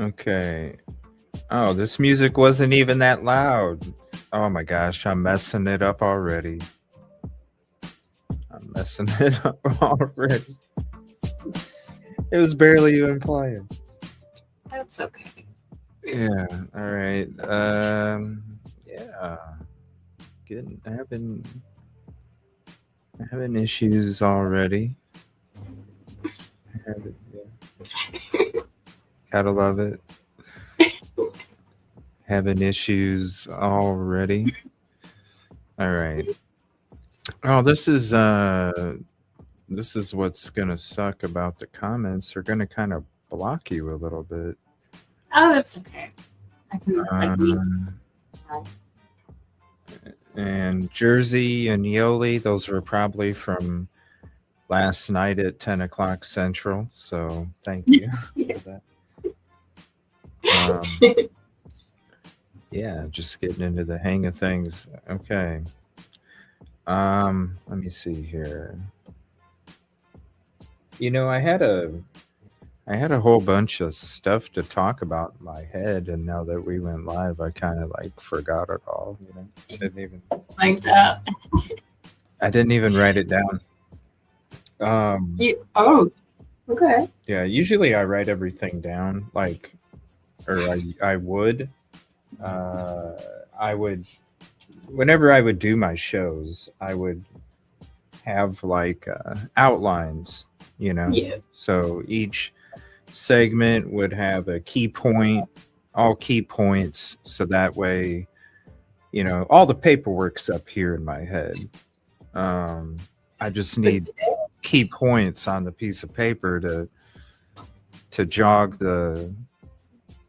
Okay. Oh, this music wasn't even that loud. Oh my gosh, I'm messing it up already. I'm messing it up already. It was barely even playing. That's okay. Yeah. All right. Yeah. Getting having issues already. Yeah. Gotta love it. Having issues already. All right. Oh, this is what's gonna suck about the comments. They're gonna kind of block you a little bit. Oh, that's okay. I can like read. Um, and Jersey and Yoli, those were probably from last night at 10 o'clock Central. So thank you for that. Yeah, just getting into the hang of things. Okay. Let me see here. You know, I had a whole bunch of stuff to talk about in my head, and now that we went live, I kind of like forgot it all. You know, Like that. I didn't even write it down. Um, Oh, okay. yeah, usually I write everything down, like, or I would, uh, I would, whenever I would do my shows, I would have like outlines, you know. Yeah. So each segment would have a key point, all key points, so that way, you know, all the paperwork's up here in my head. I just need key points on the piece of paper to jog the,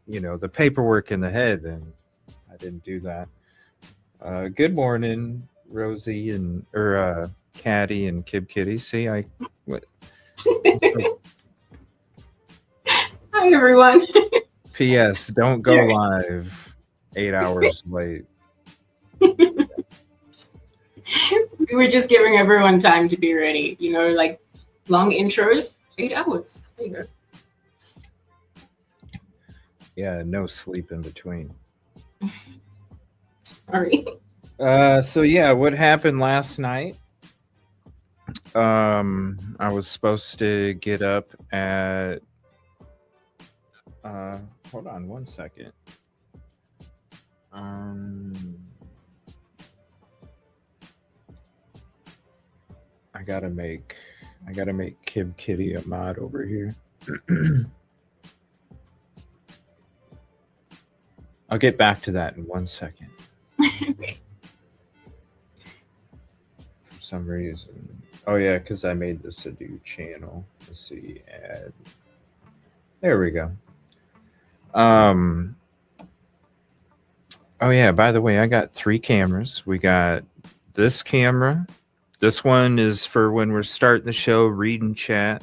you know, the paperwork in the head, and I didn't do that. Good morning, Rosie and or Caddy and Kib Kitty. See, I what, Hi, everyone. P.S. Don't go live 8 hours late. We were just giving everyone time to be ready. You know, like long intros, 8 hours. There you go. Yeah, no sleep in between. Sorry. So yeah, what happened last night? I was supposed to get up at hold on one second. Um I gotta make Kib Kitty a mod over here. I'll get back to that in 1 second. For some reason. Oh yeah, because I made this a new channel. Let's see, add. There we go. Oh yeah, by the way, I got 3 cameras. We got this camera. This one is for when we're starting the show, reading chat.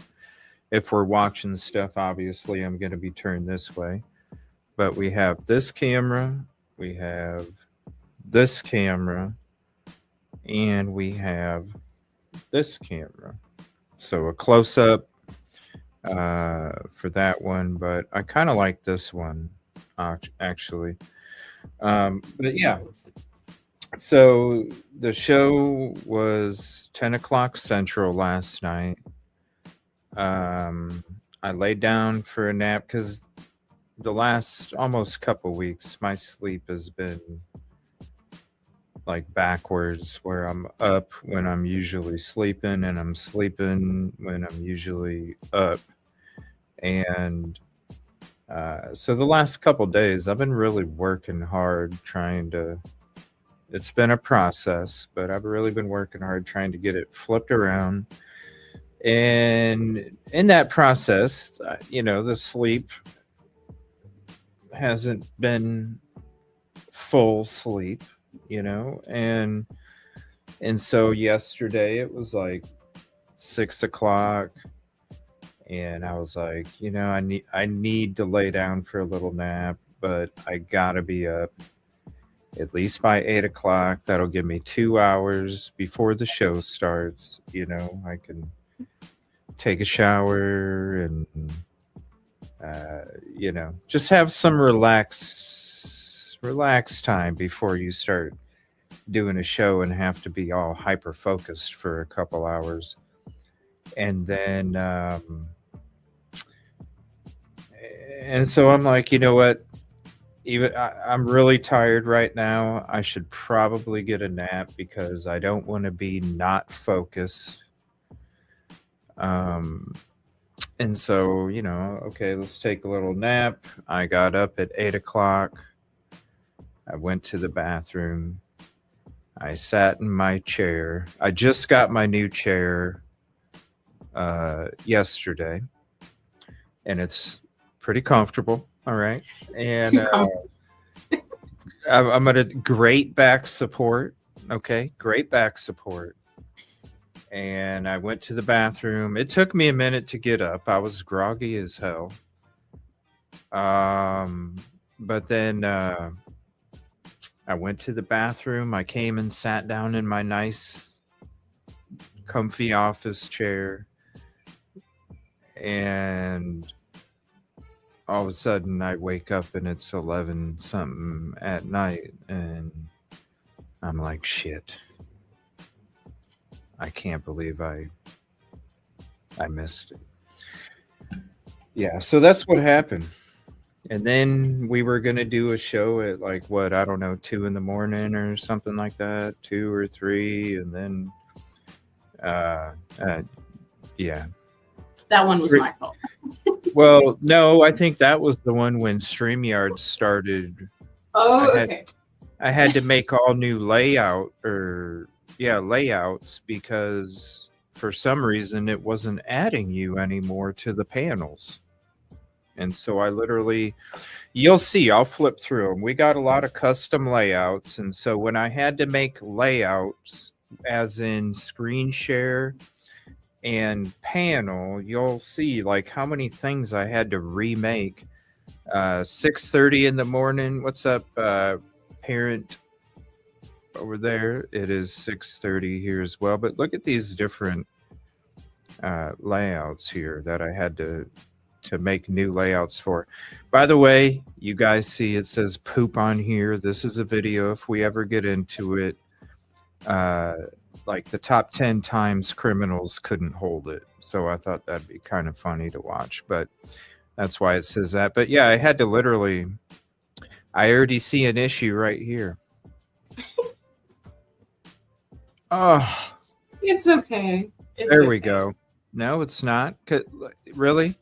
If we're watching stuff, obviously I'm going to be turned this way. But we have this camera, we have this camera, and we have this camera. So a close up for that one, but I kind of like this one actually. But yeah, so the show was 10 o'clock Central last night. I laid down for a nap because the last almost couple weeks my sleep has been like backwards, where I'm up when I'm usually sleeping and I'm sleeping when I'm usually up. And so the last couple days I've been really working hard trying to, it's been a process, but I've really been working hard trying to get it flipped around. And in that process, you know, the sleep hasn't been full sleep, you know, and so yesterday it was like 6 o'clock, and I was like, you know, I need to lay down for a little nap, but I gotta be up at least by 8 o'clock. That'll give me 2 hours before the show starts. You know, I can take a shower and just have some relax time before you start doing a show and have to be all hyper focused for a couple hours. And then, and so I'm like, you know what? I'm really tired right now. I should probably get a nap because I don't want to be not focused. Um, and so, okay, let's take a little nap. I got up at 8 o'clock. I went to the bathroom. I sat in my chair. I just got my new chair yesterday, and it's pretty comfortable. All right. And I'm at a great back support. Okay. Great back support. And I went to the bathroom. It took me a minute to get up. I was groggy as hell. But then I went to the bathroom. I came and sat down in my nice, comfy office chair. And all of a sudden I wake up and it's 11 something at night. And I'm like, shit. I can't believe I missed it. Yeah, so that's what happened. And then we were going to do a show at like, what, I don't know, 2 in the morning or something like that, 2 or 3. And then, yeah. That one was my fault. Well, no, I think that was the one when StreamYard started. Oh, okay. I had to make all new layouts because for some reason it wasn't adding you anymore to the panels. And so I literally, you'll see, I'll flip through them. We got a lot of custom layouts. And so when I had to make layouts, as in screen share and panel, you'll see like how many things I had to remake. 6:30 in the morning. What's up, parent over there? It is 6:30 here as well. But look at these different layouts here that I had to make new layouts for. By the way, you guys see it says poop on here. This is a video if we ever get into it. Like the top 10 times criminals couldn't hold it. So I thought that'd be kind of funny to watch, but that's why it says that. But yeah, I had to literally, I already see an issue right here. Oh, it's okay. There we go. No, it's not. Really?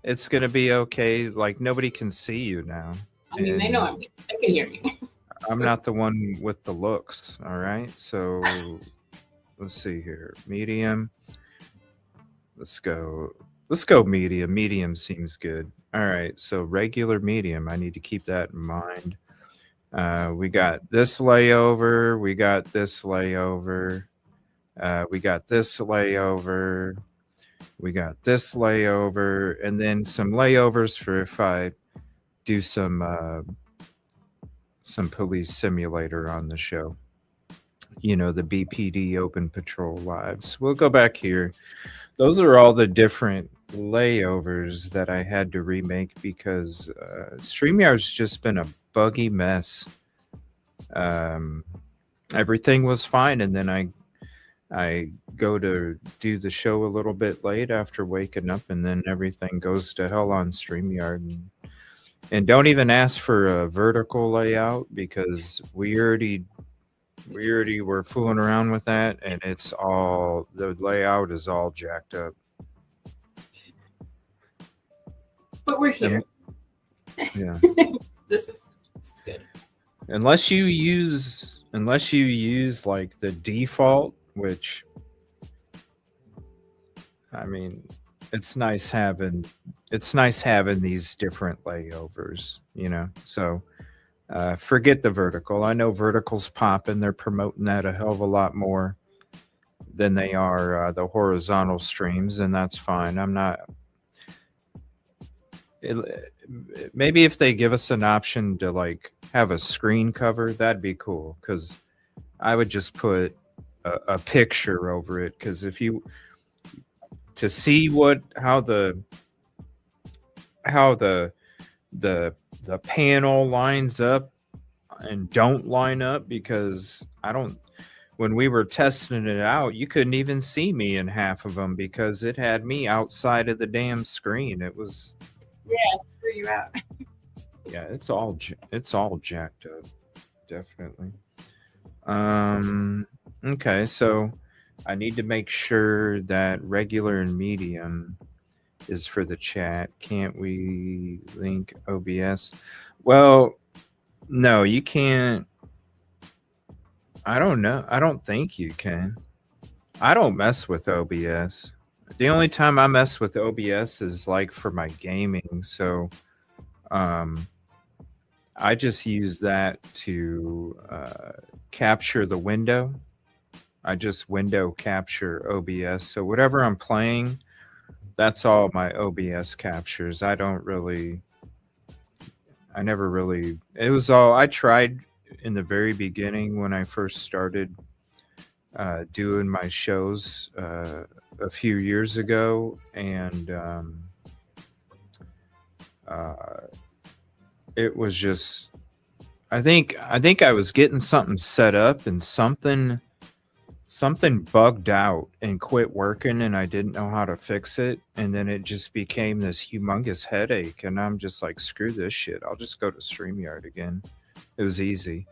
It's going to be okay. Like, nobody can see you now. I mean, they know they can hear me. I'm not the one with the looks. All right. So let's see here. Medium. Let's go medium. Medium seems good. All right. So regular medium. I need to keep that in mind. We got this layover. We got this layover. We got this layover. We got this layover, and then some layovers for if I do some police simulator on the show. The BPD Open Patrol Lives. We'll go back here. Those are all the different layovers that I had to remake because StreamYard's just been a buggy mess. Everything was fine, and then I go to do the show a little bit late after waking up, and then everything goes to hell on StreamYard. And don't even ask for a vertical layout because we already were fooling around with that, and the layout is all jacked up. But we're here. Yeah. This is good. Unless you use like the default, which, I mean, it's nice having these different layovers, so forget the vertical. I know vertical's popping. They're promoting that a hell of a lot more than they are the horizontal streams, and that's fine. Maybe if they give us an option to like have a screen cover, that'd be cool, because I would just put a picture over it, because to see how the the panel lines up and don't line up, because I don't, when we were testing it out, you couldn't even see me in half of them because it had me outside of the damn screen. It was, Yeah, screw you out. yeah, it's all jacked up, definitely. Okay, so I need to make sure that regular and medium is for the chat. Can't we link OBS? Well, no, you can't. I don't know. I don't think you can. I don't mess with OBS. The only time I mess with OBS is like for my gaming. So um, I just use that to capture the window. I just window capture OBS. So whatever I'm playing, that's all my OBS captures. I never really, it was all, I tried in the very beginning when I first started doing my shows a few years ago, and it was just, I think I was getting something set up and something bugged out and quit working, and I didn't know how to fix it, and then it just became this humongous headache, and I'm just like, screw this shit, I'll just go to StreamYard again. It was easy.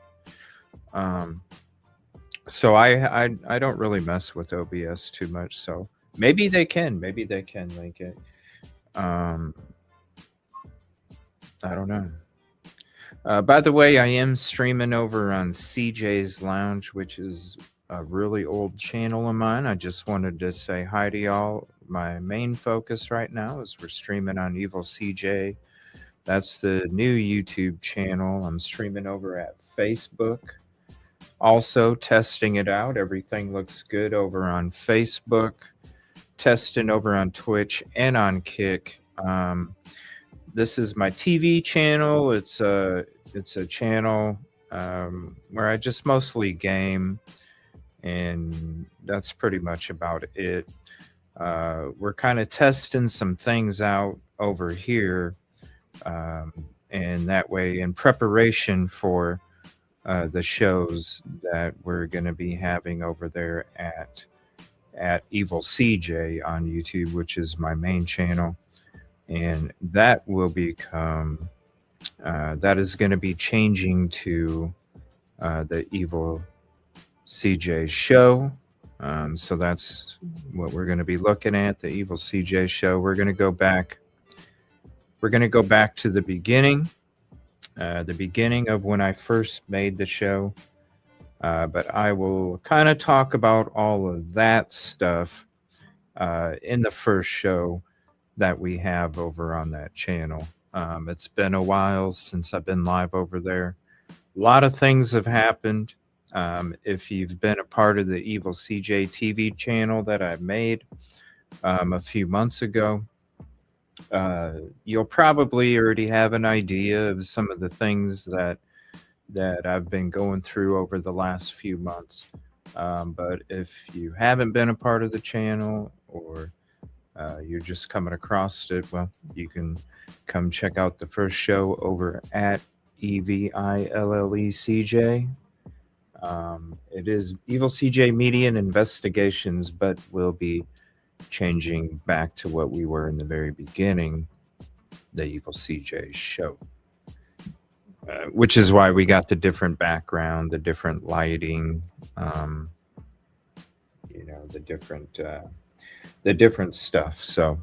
So I don't really mess with OBS too much. So maybe they can link it. I don't know. By the way, I am streaming over on CJ's Lounge, which is a really old channel of mine. I just wanted to say hi to y'all. My main focus right now is we're streaming on EvilleCJ. That's the new YouTube channel. I'm streaming over at Facebook. Also testing it out. Everything looks good over on Facebook. Testing over on Twitch and on Kick. This is my TV channel. It's a channel where I just mostly game, and that's pretty much about it. We're kind of testing some things out over here, and that way, in preparation for the shows that we're going to be having over there at EvilleCJ on YouTube, which is my main channel, and that will become that is going to be changing to the EvilleCJ show. So that's what we're going to be looking at, the EvilleCJ show. We're going to go back. We're going to go back to the beginning of when I first made the show. But I will kind of talk about all of that stuff in the first show that we have over on that channel. It's been a while since I've been live over there. A lot of things have happened. If you've been a part of the EvilleCJ TV channel that I made a few months ago, you'll probably already have an idea of some of the things that I've been going through over the last few months. But if you haven't been a part of the channel, or you're just coming across it, well, you can come check out the first show over at EvilleCJ. It is EvilleCJ Media and Investigations, but we'll be changing back to what we were in the very beginning, the EvilleCJ show. Which is why we got the different background, the different lighting, the different stuff. So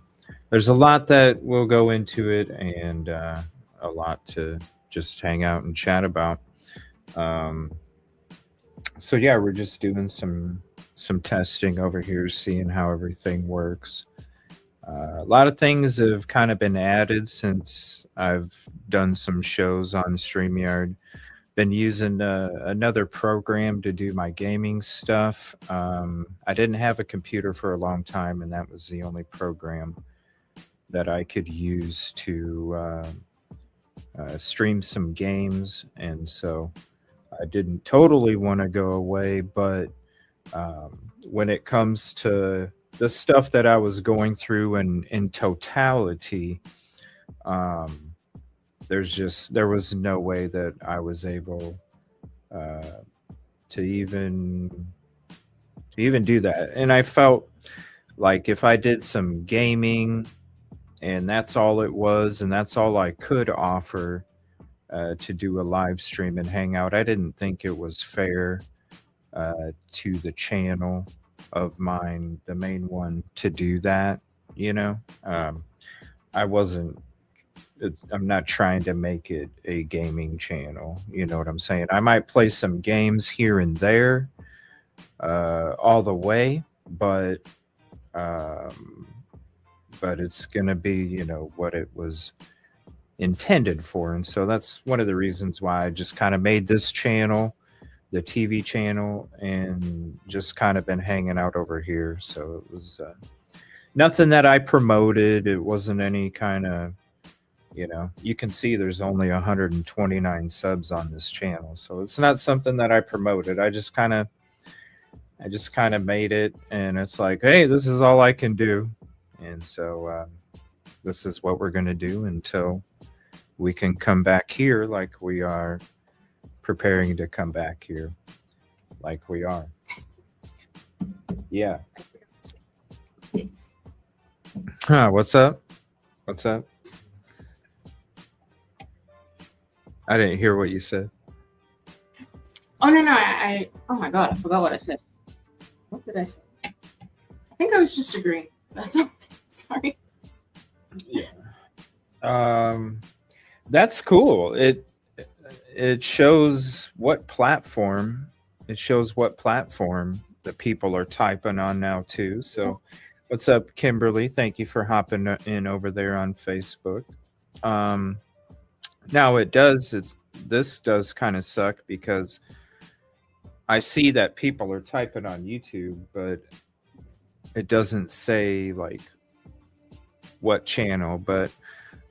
there's a lot that will go into it, and a lot to just hang out and chat about. So yeah, we're just doing some testing over here, seeing how everything works. A lot of things have kind of been added since I've done some shows on StreamYard. Been using another program to do my gaming stuff. I didn't have a computer for a long time, and that was the only program that I could use to stream some games. And so I didn't totally want to go away, but when it comes to the stuff that I was going through in totality, there was no way that I was able uh, to even do that. And I felt like if I did some gaming and that's all it was, and that's all I could offer to do a live stream and Hangout, I didn't think it was fair to the channel of mine, the main one, to do that. You know, I wasn't. I'm not trying to make it a gaming channel. You know what I'm saying? I might play some games here and there, all the way, um, but it's gonna be, you know, what it was intended for. And so that's one of the reasons why I just kind of made this channel, the TV channel, and just kind of been hanging out over here. So it was nothing that I promoted. It wasn't any kind of, you know, you can see there's only 129 subs on this channel. So it's not something that I promoted. I just kind of made it, and it's like, hey, this is all I can do. And so this is what we're going to do until we can come back here like we are preparing to come back here like we are. Yeah. Huh, what's up? What's up? I didn't hear what you said. Oh, no. Oh my God, I forgot what I said. What did I say? I think I was just agreeing. That's all. Sorry. Yeah. That's cool. It shows what platform that people are typing on now too. So what's up, Kimberly? Thank you for hopping in over there on Facebook. Now this does kind of suck because I see that people are typing on YouTube, but it doesn't say like what channel. But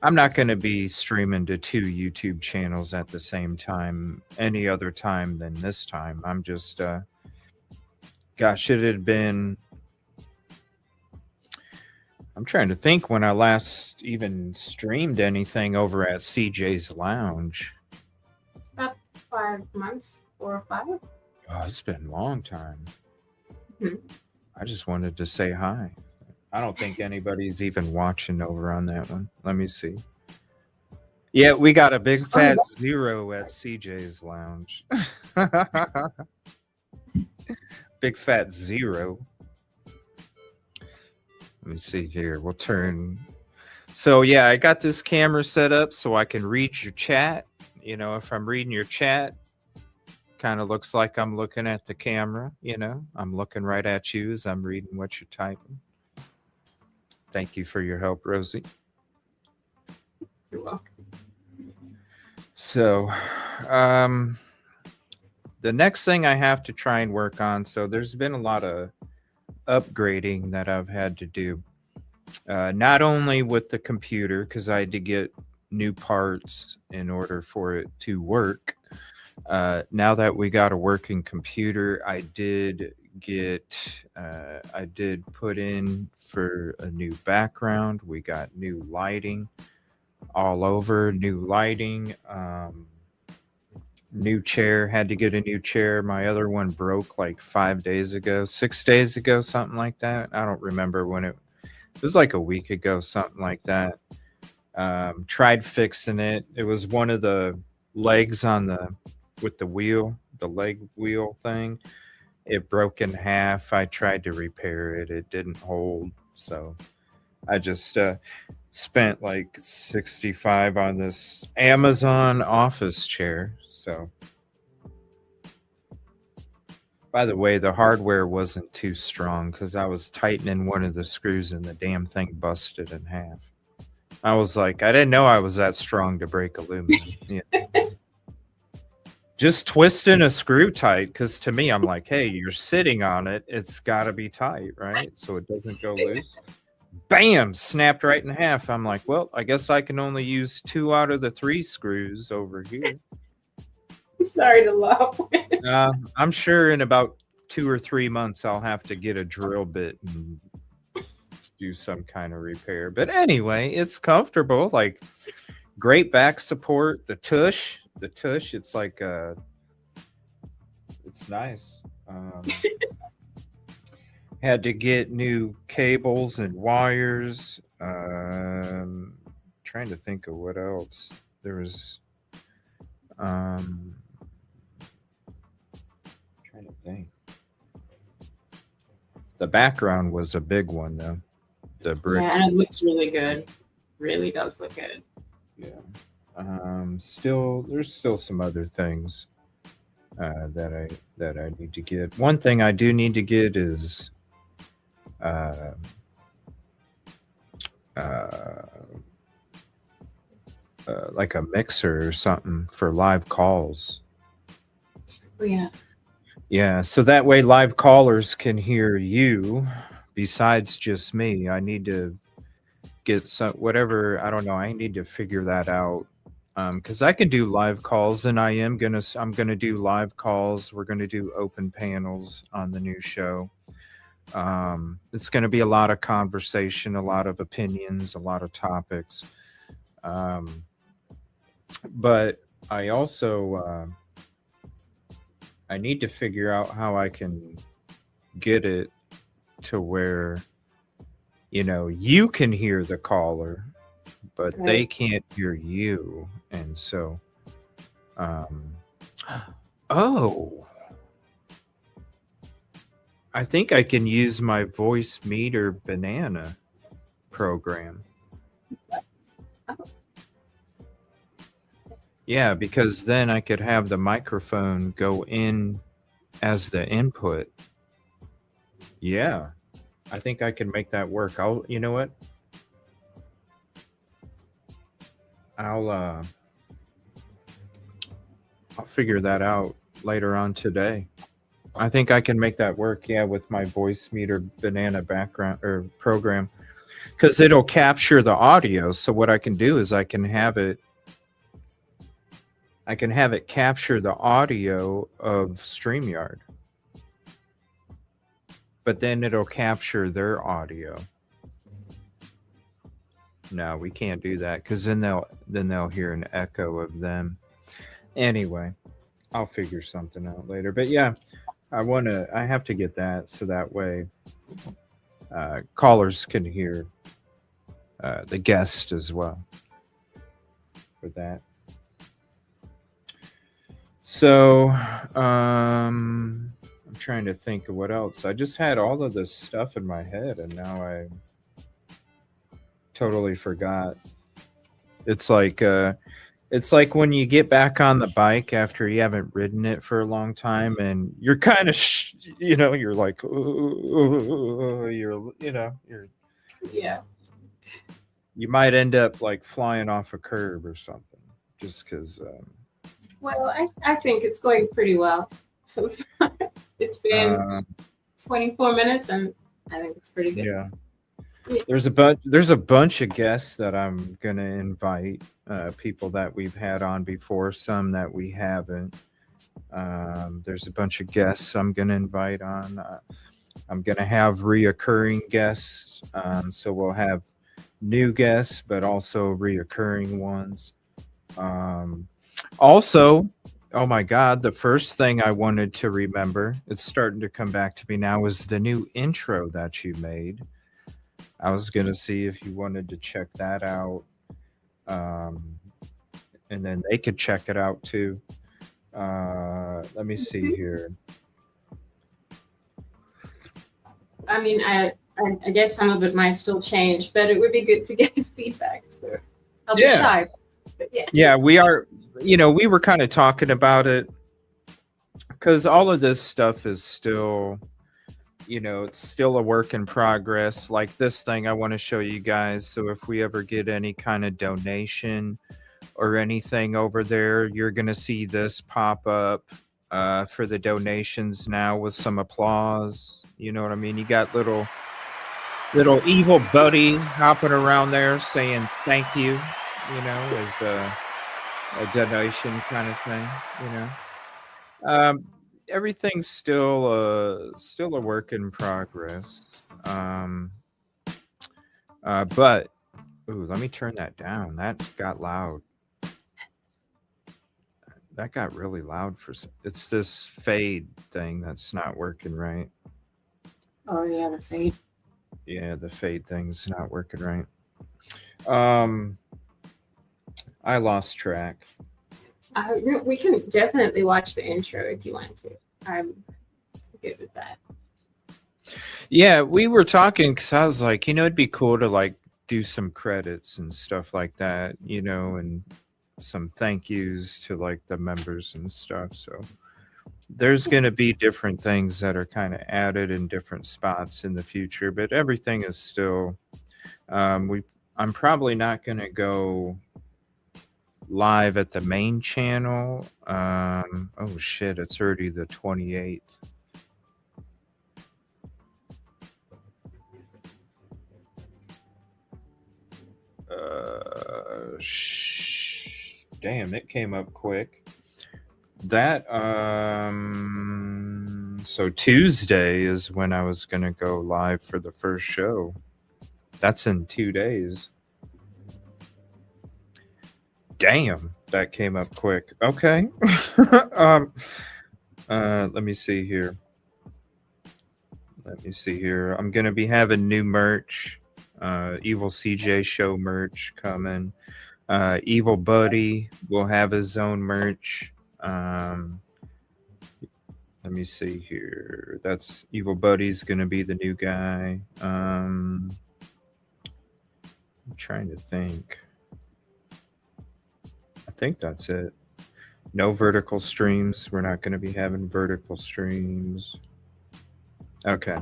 I'm not going to be streaming to 2 YouTube channels at the same time any other time than this time. I'm just gosh, it had been, I'm trying to think when I last even streamed anything over at CJ's Lounge. It's about 5 months, 4 or 5. Oh, it's been a long time. Mhm. I just wanted to say hi. I don't think anybody's even watching over on that one. Let me see. Yeah, we got a big fat 0 at CJ's Lounge. Big fat 0. Let me see here. We'll turn. So yeah, I got this camera set up so I can read your chat. You know, if I'm reading your chat, kind of looks like I'm looking at the camera. You know, I'm looking right at you as I'm reading what you're typing. Thank you for your help, Rosee. You're welcome. So, the next thing I have to try and work on. So there's been a lot of upgrading that I've had to do. Not only with the computer, because I had to get new parts in order for it to work. Now that we got a working computer, I did put in for a new background. We got new lighting all over, new lighting, new chair. Had to get a new chair. My other one broke like 6 days ago, something like that. I don't remember when it was, like a week ago, something like that. Tried fixing it. It was one of the legs with the wheel, the leg wheel thing. It broke in half. I tried to repair it. It didn't hold. So I just spent like $65 on this Amazon office chair. So, by the way, the hardware wasn't too strong because I was tightening one of the screws and the damn thing busted in half. I was like, I didn't know I was that strong to break aluminum. Yeah. Just twisting a screw tight, because to me, I'm like, hey, you're sitting on it. It's got to be tight, right? So it doesn't go loose. Bam! Snapped right in half. I'm like, well, I guess I can only use 2 out of the 3 screws over here. I'm sorry to laugh. I'm sure in about 2 or 3 months, I'll have to get a drill bit and do some kind of repair. But anyway, it's comfortable. Like, great back support. The tush, it's like it's nice. Had to get new cables and wires. Trying to think of what else. There was trying to think. The background was a big one though. The brick. Yeah, and it looks really good. Really does look good. Yeah. Still, there's still some other things that I need to get. One thing I do need to get is like a mixer or something for live calls. Oh, yeah. Yeah, so that way live callers can hear you besides just me. I need to get some whatever, I don't know, I need to figure that out. Because I can do live calls, and I'm gonna do live calls. We're gonna do open panels on the new show. It's gonna be a lot of conversation, a lot of opinions, a lot of topics. But I also I need to figure out how I can get it to where, you know, you can hear the caller, but Right. they can't hear you. And so, oh, I think I can use my voice meter banana program. Yeah, because then I could have the microphone go in as the input. Yeah, I think I can make that work. You know what? I'll figure that out later on today. I think I can make that work. Yeah, with my voice meter banana background or program, because it'll capture the audio. So what I can do is I can have it capture the audio of StreamYard, but then it'll capture their audio. No, we can't do that because then they'll hear an echo of them. Anyway, I'll figure something out later. But yeah, I have to get that so that way callers can hear the guest as well for that. So I'm trying to think of what else. I just had all of this stuff in my head and now I totally forgot. It's like when you get back on the bike after you haven't ridden it for a long time and you're kind of you're like Yeah. You might end up like flying off a curb or something just because Well, I think it's going pretty well. So it's been 24 minutes, and I think it's pretty good. Yeah. There's a bunch of guests that I'm gonna invite, people that we've had on before, some that we haven't. There's a bunch of guests I'm gonna invite on. I'm gonna have reoccurring guests, so we'll have new guests, but also reoccurring ones. Also, oh my God, the first thing I wanted to remember, it's starting to come back to me now, is the new intro that you made. I was going to see if you wanted to check that out. And then they could check it out too. Let me see here. I mean, I guess some of it might still change, but it would be good to get feedback. So I'll be shy. But yeah. Yeah, we are. We were kind of talking about it because all of this stuff is still, it's still a work in progress. Like this thing I want to show you guys. So if we ever get any kind of donation or anything over there, you're going to see this pop up for the donations now with some applause. You know what I mean? You got little evil buddy hopping around there saying thank you, as a donation kind of thing, everything's still a work in progress. But let me turn that down. That got loud. That got really loud for it's this fade thing that's not working right. Oh yeah, the fade. Yeah, the fade thing's not working right. Um I lost track. We can definitely watch the intro if you want to. I'm good with that. Yeah, we were talking because I was like, it'd be cool to like do some credits and stuff like that, and some thank yous to like the members and stuff. So there's going to be different things that are kind of added in different spots in the future, but everything is still. I'm probably not going to go live at the main channel. Oh shit! It's already the 28th. Damn, it came up quick. That so Tuesday is when I was gonna go live for the first show. That's in 2 days. Damn, that came up quick. Okay. Let me see here. I'm gonna be having new merch. EvilleCJ show merch coming. Evil Buddy will have his own merch. Let me see here. That's Evil Buddy's gonna be the new guy. I'm trying to think. I think that's it. No vertical streams. We're not going to be having vertical streams. Okay.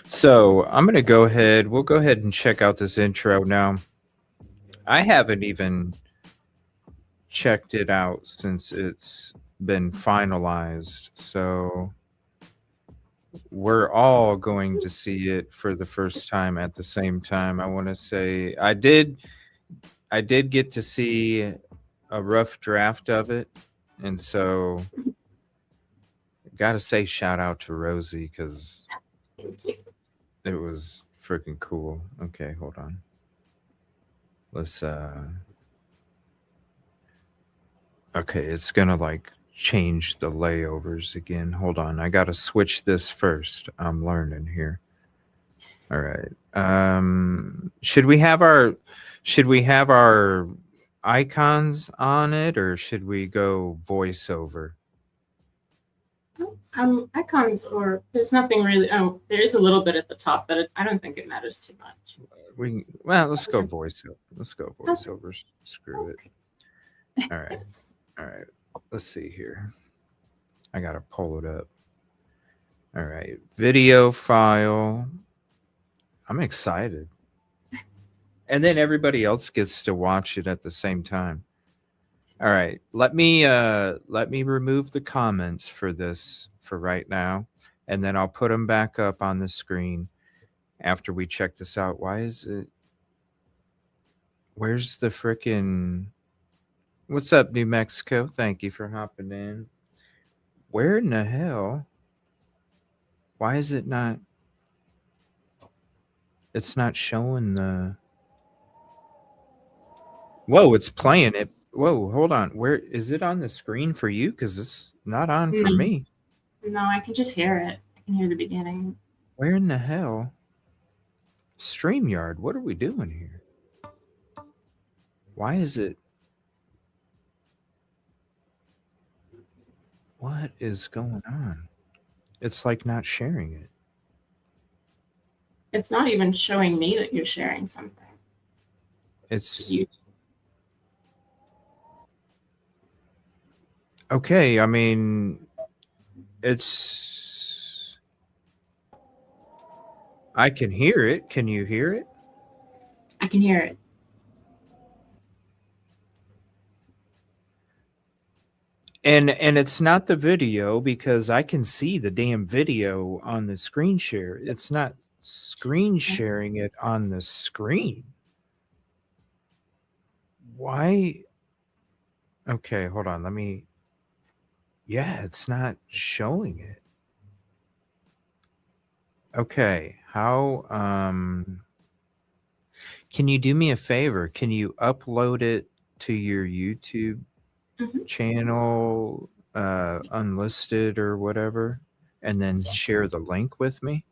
So I'm going to go ahead. We'll go ahead and check out this intro now. I haven't even checked it out since it's been finalized. So we're all going to see it for the first time at the same time. I want to say I did get to see a rough draft of it, and so gotta say shout out to Rosee because it was freaking cool. Okay, hold on. Let's okay, it's gonna like change the layovers again. Hold on, I gotta switch this first. I'm learning here. All right. Should we have our icons on it, or should we go voiceover? Icons, or there's nothing really. Oh, there is a little bit at the top, but I don't think it matters too much. Let's go voiceover. Let's go voiceover. Okay. Screw it. All right. Let's see here. I gotta pull it up. All right, video file. I'm excited. And then everybody else gets to watch it at the same time. All right, let me remove the comments for this for right now, and then I'll put them back up on the screen after we check this out. Why is it? Where's the frickin'? What's up, New Mexico? Thank you for hopping in. Where in the hell? Why is it not? It's not showing the. Whoa, it's playing it. Whoa, hold on. Where is it on the screen for you? Because it's not on for me. No, I can just hear it. I can hear the beginning. Where in the hell? StreamYard, what are we doing here? Why is it? What is going on? It's like not sharing it. It's not even showing me that you're sharing something. It's okay. I mean, it's. I can hear it. Can you hear it? I can hear it. And it's not the video because I can see the damn video on the screen share. It's not screen sharing it on the screen. Why? Okay, hold on. Let me. Yeah, it's not showing it. Okay, how? Can you do me a favor? Can you upload it to your YouTube channel, unlisted or whatever, and then share the link with me?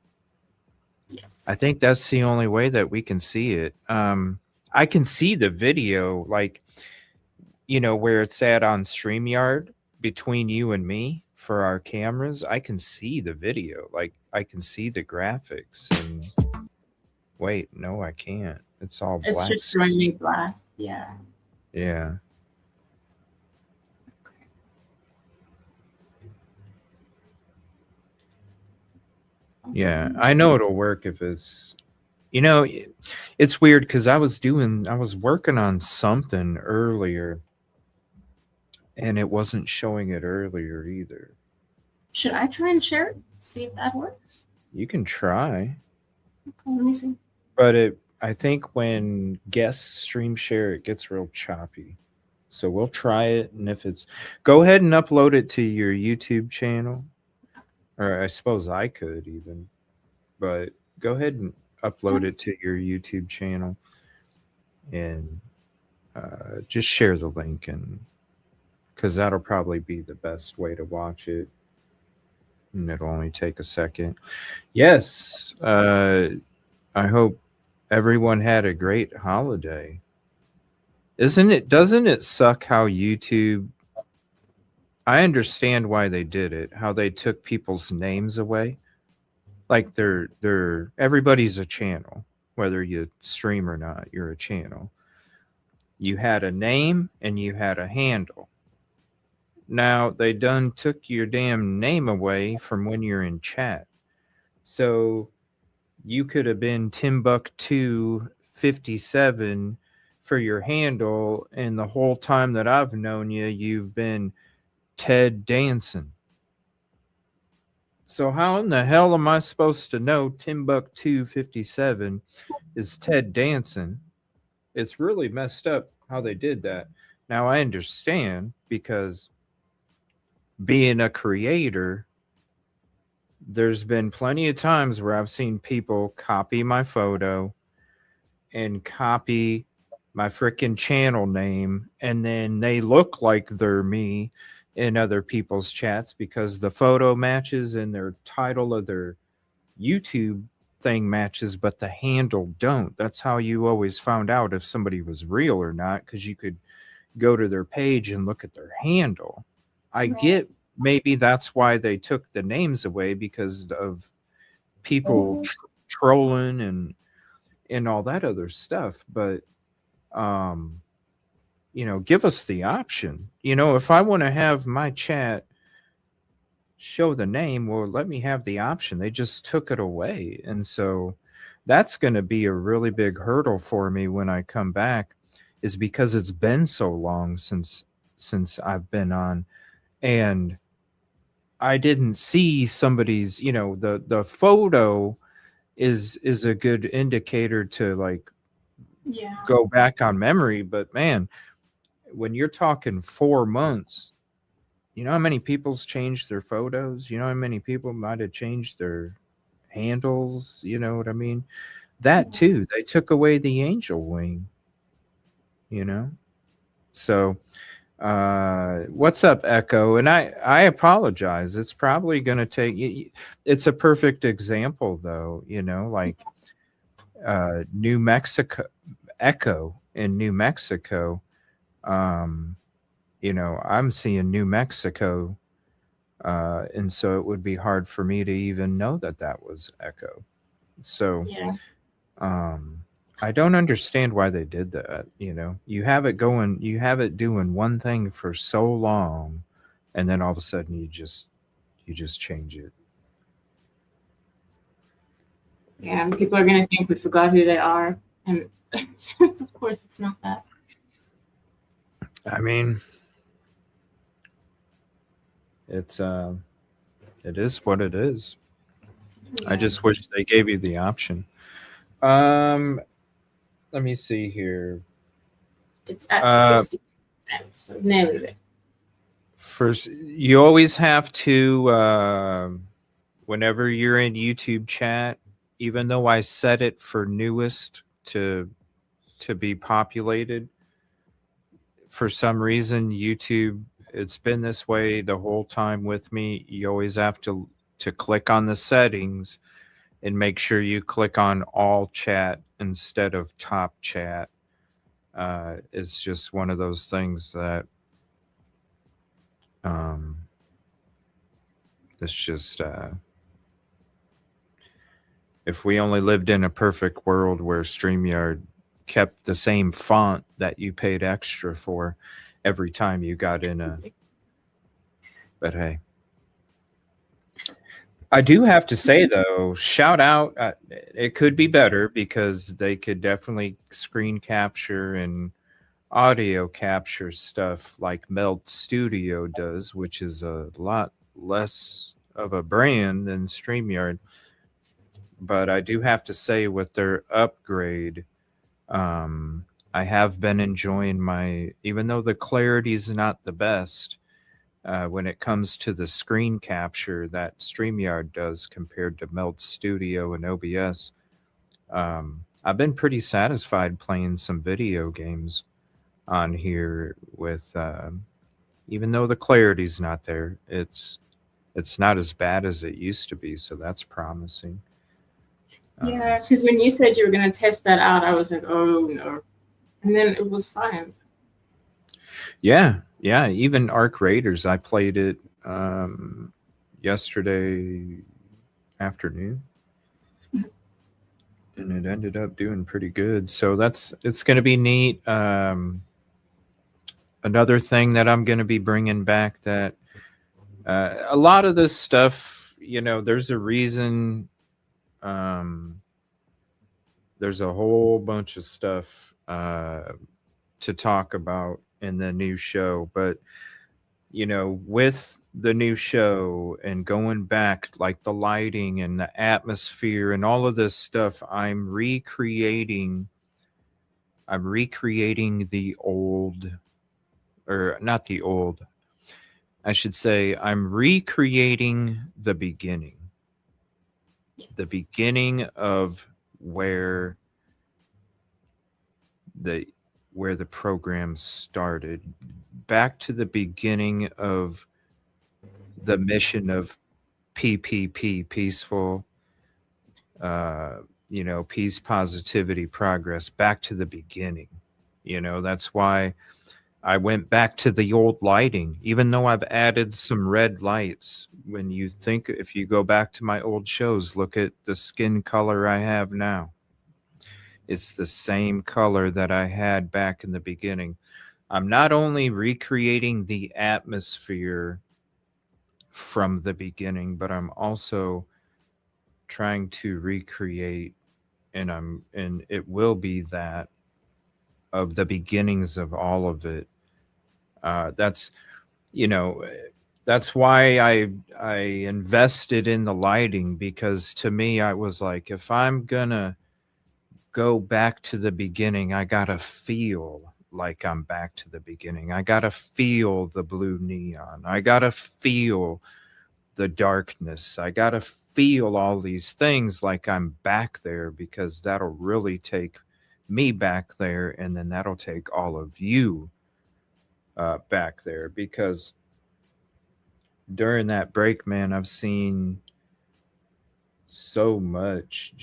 Yes. I think that's the only way that we can see it. I can see the video, like, where it's at on StreamYard between you and me for our cameras. I can see the video. Like, I can see the graphics. And wait, no, I can't. It's all It's black. just running black. Yeah. Yeah. Yeah, I know it'll work if it's, it's weird because I was working on something earlier and it wasn't showing it earlier either. Should I try and share it? See if that works? You can try. Okay, let me see. But I think when guests stream share, it gets real choppy. So we'll try it. And if go ahead and upload it to your YouTube channel. Or I suppose I could even. But go ahead and upload it to your YouTube channel. And just share the link. And because that'll probably be the best way to watch it. And it'll only take a second. Yes. I hope everyone had a great holiday. Doesn't it suck how YouTube, I understand why they did it, how they took people's names away. Like everybody's a channel, whether you stream or not, you're a channel. You had a name and you had a handle. Now they done took your damn name away from when you're in chat. So you could have been Timbuk257 for your handle, and the whole time that I've known you, you've been Ted Danson. So how in the hell am I supposed to know Timbuk257 is Ted Danson? It's really messed up how they did that. Now I understand because being a creator, there's been plenty of times where I've seen people copy my photo and copy my freaking channel name, and then they look like they're me in other people's chats because the photo matches and their title of their YouTube thing matches, but the handle don't. That's how you always found out if somebody was real or not, because you could go to their page and look at their handle. I get maybe that's why they took the names away, because of people trolling and all that other stuff. But give us the option. If I want to have my chat show the name, well, let me have the option. They just took it away. And so that's going to be a really big hurdle for me when I come back, is because it's been so long since I've been on, and I didn't see somebody's, the photo is a good indicator to go back on memory. But man, when you're talking 4 months, you know how many people's changed their photos? You know how many people might have changed their handles? You know what I mean? That too, they took away the angel wing, So what's up, Echo? And I apologize. It's probably going to take, it's a perfect example though, New Mexico, Echo in New Mexico. I'm seeing New Mexico, and so it would be hard for me to even know that was Echo. So, I don't understand why they did that. You have it doing one thing for so long, and then all of a sudden you just change it. Yeah, and people are gonna think we forgot who they are, and of course it's not that. I mean, it is what it is. Yeah. I just wish they gave you the option. Let me see here. It's at 60%, so nailed it. First, you always have to, whenever you're in YouTube chat, even though I set it for newest to be populated, for some reason, YouTube, it's been this way the whole time with me. You always have to click on the settings and make sure you click on all chat instead of top chat. It's just one of those things that it's just if we only lived in a perfect world where StreamYard kept the same font that you paid extra for every time you got in a. But hey. I do have to say, though, shout out. It could be better because they could definitely screen capture and audio capture stuff like Meld Studio does, which is a lot less of a brand than StreamYard. But I do have to say, with their upgrade, I have been enjoying even though the clarity is not the best, when it comes to the screen capture that StreamYard does compared to Meld Studio and OBS. I've been pretty satisfied playing some video games on here with, even though the clarity's not there, it's not as bad as it used to be, so that's promising. Yeah, because when you said you were going to test that out, I was like, oh no. And then it was fine. Yeah, even Arc Raiders, I played it yesterday afternoon. And it ended up doing pretty good. So it's going to be neat. Another thing that I'm going to be bringing back that a lot of this stuff, there's a reason. There's a whole bunch of stuff to talk about in the new show, but with the new show and going back, like the lighting and the atmosphere and all of this stuff, I'm recreating the old, or not the old, I should say, I'm recreating the beginning. Yes. The beginning of where the program started, back to the beginning of the mission of PPP, peaceful, peace, positivity, progress, back to the beginning. That's why I went back to the old lighting, even though I've added some red lights. If you go back to my old shows, look at the skin color I have now. It's the same color that I had back in the beginning. I'm not only recreating the atmosphere from the beginning, but I'm also trying to recreate, and it will be that of the beginnings of all of it. That's why I invested in the lighting, because to me, I was like, if I'm gonna go back to the beginning, I gotta feel like I'm back to the beginning. I gotta feel the blue neon. I gotta feel the darkness. I gotta feel all these things like I'm back there, because that'll really take me back there, and then that'll take all of you back there. Because during that break, man, I've seen so much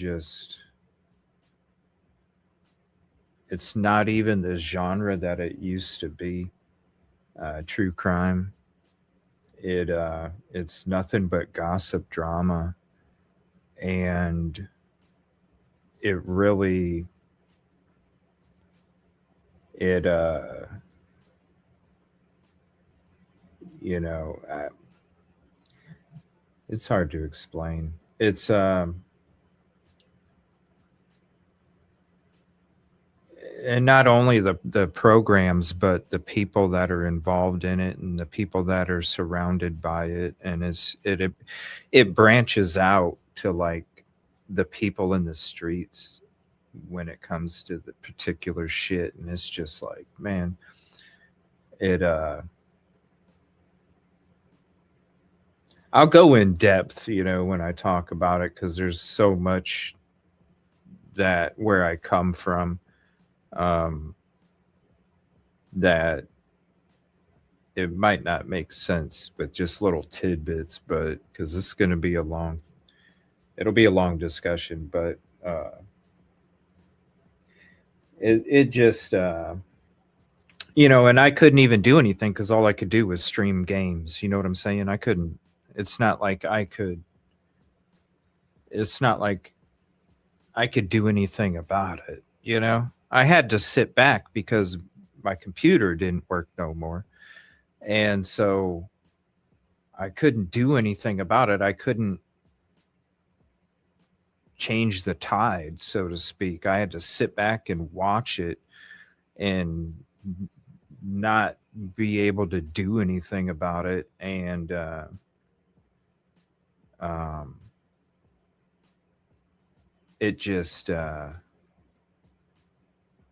it's not even the genre that it used to be. True crime. It's nothing but gossip drama, and it really it's hard to explain. It's and not only the programs, but the people that are involved in it and the people that are surrounded by it. And it branches out to like the people in the streets when it comes to the particular shit. And it's just like, man, I'll go in depth, when I talk about it, because there's so much that where I come from, that it might not make sense, but just little tidbits. But because this is going to be it'll be a long discussion. But it just and I couldn't even do anything because all I could do was stream games. You know what I'm saying? I couldn't. It's not like I could. It's not like I could do anything about it. I had to sit back because my computer didn't work no more. And so I couldn't do anything about it. I couldn't change the tide, so to speak. I had to sit back and watch it and not be able to do anything about it. And it just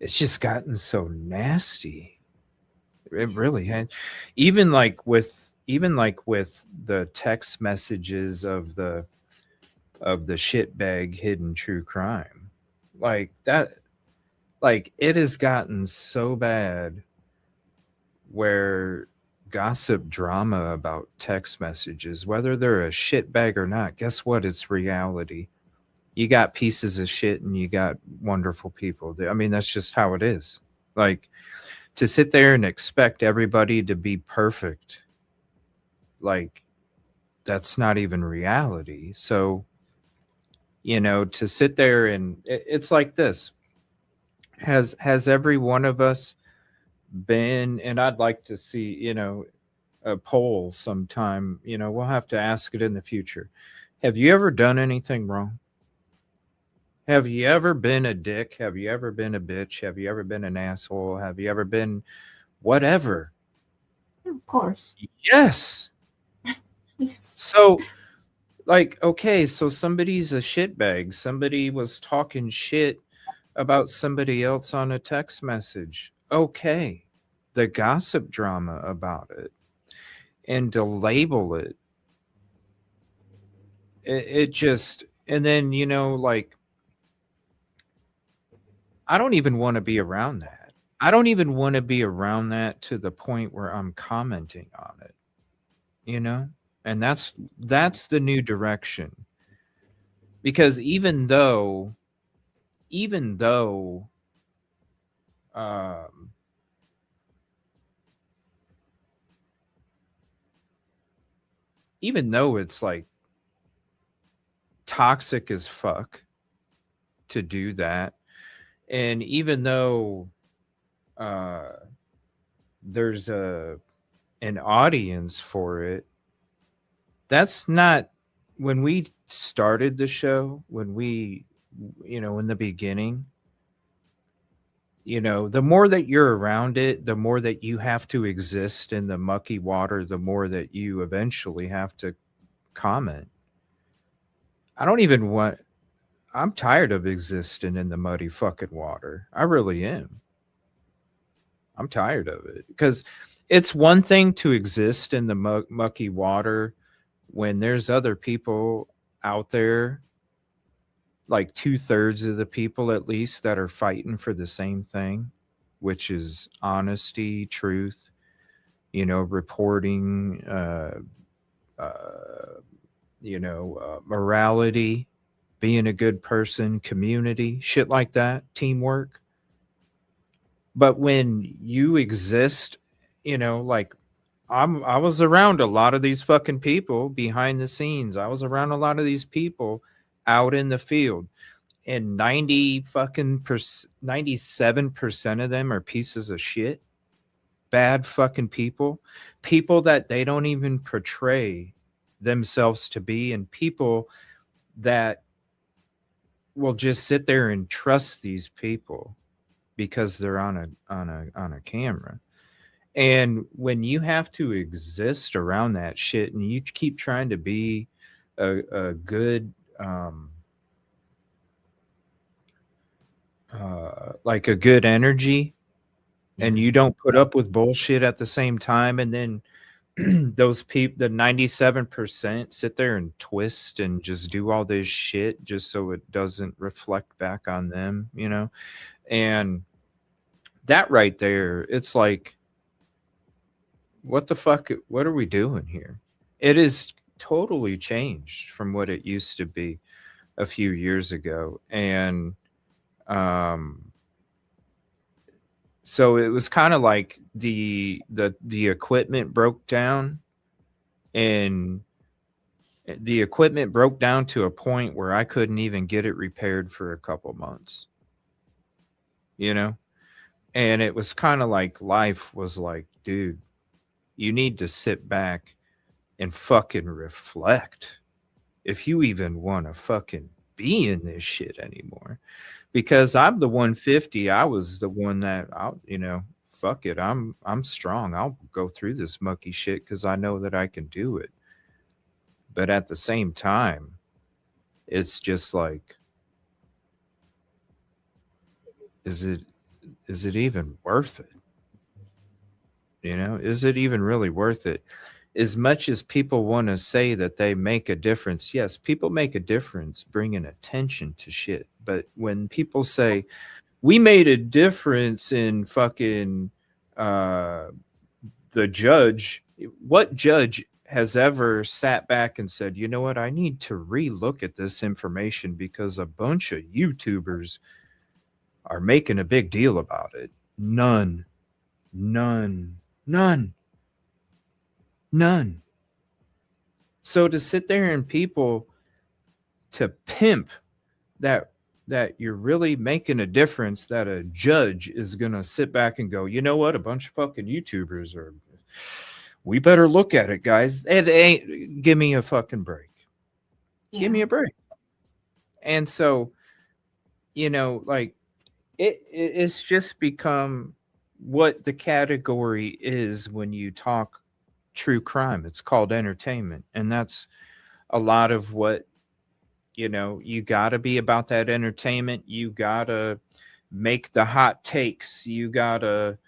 it's just gotten so nasty. It really had. Even like with the text messages of the shitbag hidden true crime, like that, like it has gotten so bad where gossip drama about text messages, whether they're a shitbag or not, guess what? It's reality. You got pieces of shit and you got wonderful people. I mean, that's just how it is. Like, to sit there and expect everybody to be perfect, like, that's not even reality. So, to sit there and it's like this. Has every one of us been, and I'd like to see, a poll sometime, we'll have to ask it in the future. Have you ever done anything wrong? Have you ever been a dick? Have you ever been a bitch? Have you ever been an asshole? Have you ever been whatever? Of course. Yes. Yes. So, like, okay, so somebody's a shitbag. Somebody was talking shit about somebody else on a text message. Okay. The gossip drama about it and to label it just, and then, like, I don't even want to be around that. I don't even want to be around that to the point where I'm commenting on it, and that's the new direction. Because even though um even though it's like toxic as fuck to do that, and even though there's an audience for it, that's not, when we started the show, when we, in the beginning, the more that you're around it, the more that you have to exist in the mucky water, the more that you eventually have to comment. I don't even want, I'm tired of existing in the muddy fucking water. I really am. I'm tired of it because it's one thing to exist in the mucky water when there's other people out there, like 2/3 of the people at least, that are fighting for the same thing, which is honesty, truth, reporting, morality, being a good person, community, shit like that, teamwork. But when you exist, like, I was around a lot of these fucking people behind the scenes. I was around a lot of these people out in the field, and 97% of them are pieces of shit, bad fucking people that they don't even portray themselves to be, and people that will just sit there and trust these people because they're on a camera. And when you have to exist around that shit and you keep trying to be a good like a good energy, and you don't put up with bullshit at the same time, and then those people, the 97%, sit there and twist and just do all this shit just so it doesn't reflect back on them, and that right there, it's like, what the fuck? What are we doing here? It is totally changed from what it used to be a few years ago. And um, so it was kind of like the equipment broke down, and the equipment broke down to a point where I couldn't even get it repaired for a couple months, you know? And it was kind of like life was like, dude, you need to sit back and fucking reflect if you even want to fucking be in this shit anymore. Because I'm the 150. I was the one that fuck it. I'm strong. I'll go through this mucky shit because I know that I can do it. But at the same time, it's just like, is it even worth it? Is it even really worth it? As much as people want to say that they make a difference, yes, people make a difference bringing attention to shit. But when people say, we made a difference in fucking the judge, what judge has ever sat back and said, you know what, I need to relook at this information because a bunch of YouTubers are making a big deal about it? None. So to sit there and people to pimp that you're really making a difference, that a judge is gonna sit back and go, you know what, a bunch of fucking YouTubers are, we better look at it, guys. It ain't, give me a fucking break. Yeah. Give me a break. And so, like it's just become what the category is when you talk true crime. It's called entertainment. And that's a lot of what, you got to be about that entertainment. You got to make the hot takes. You got to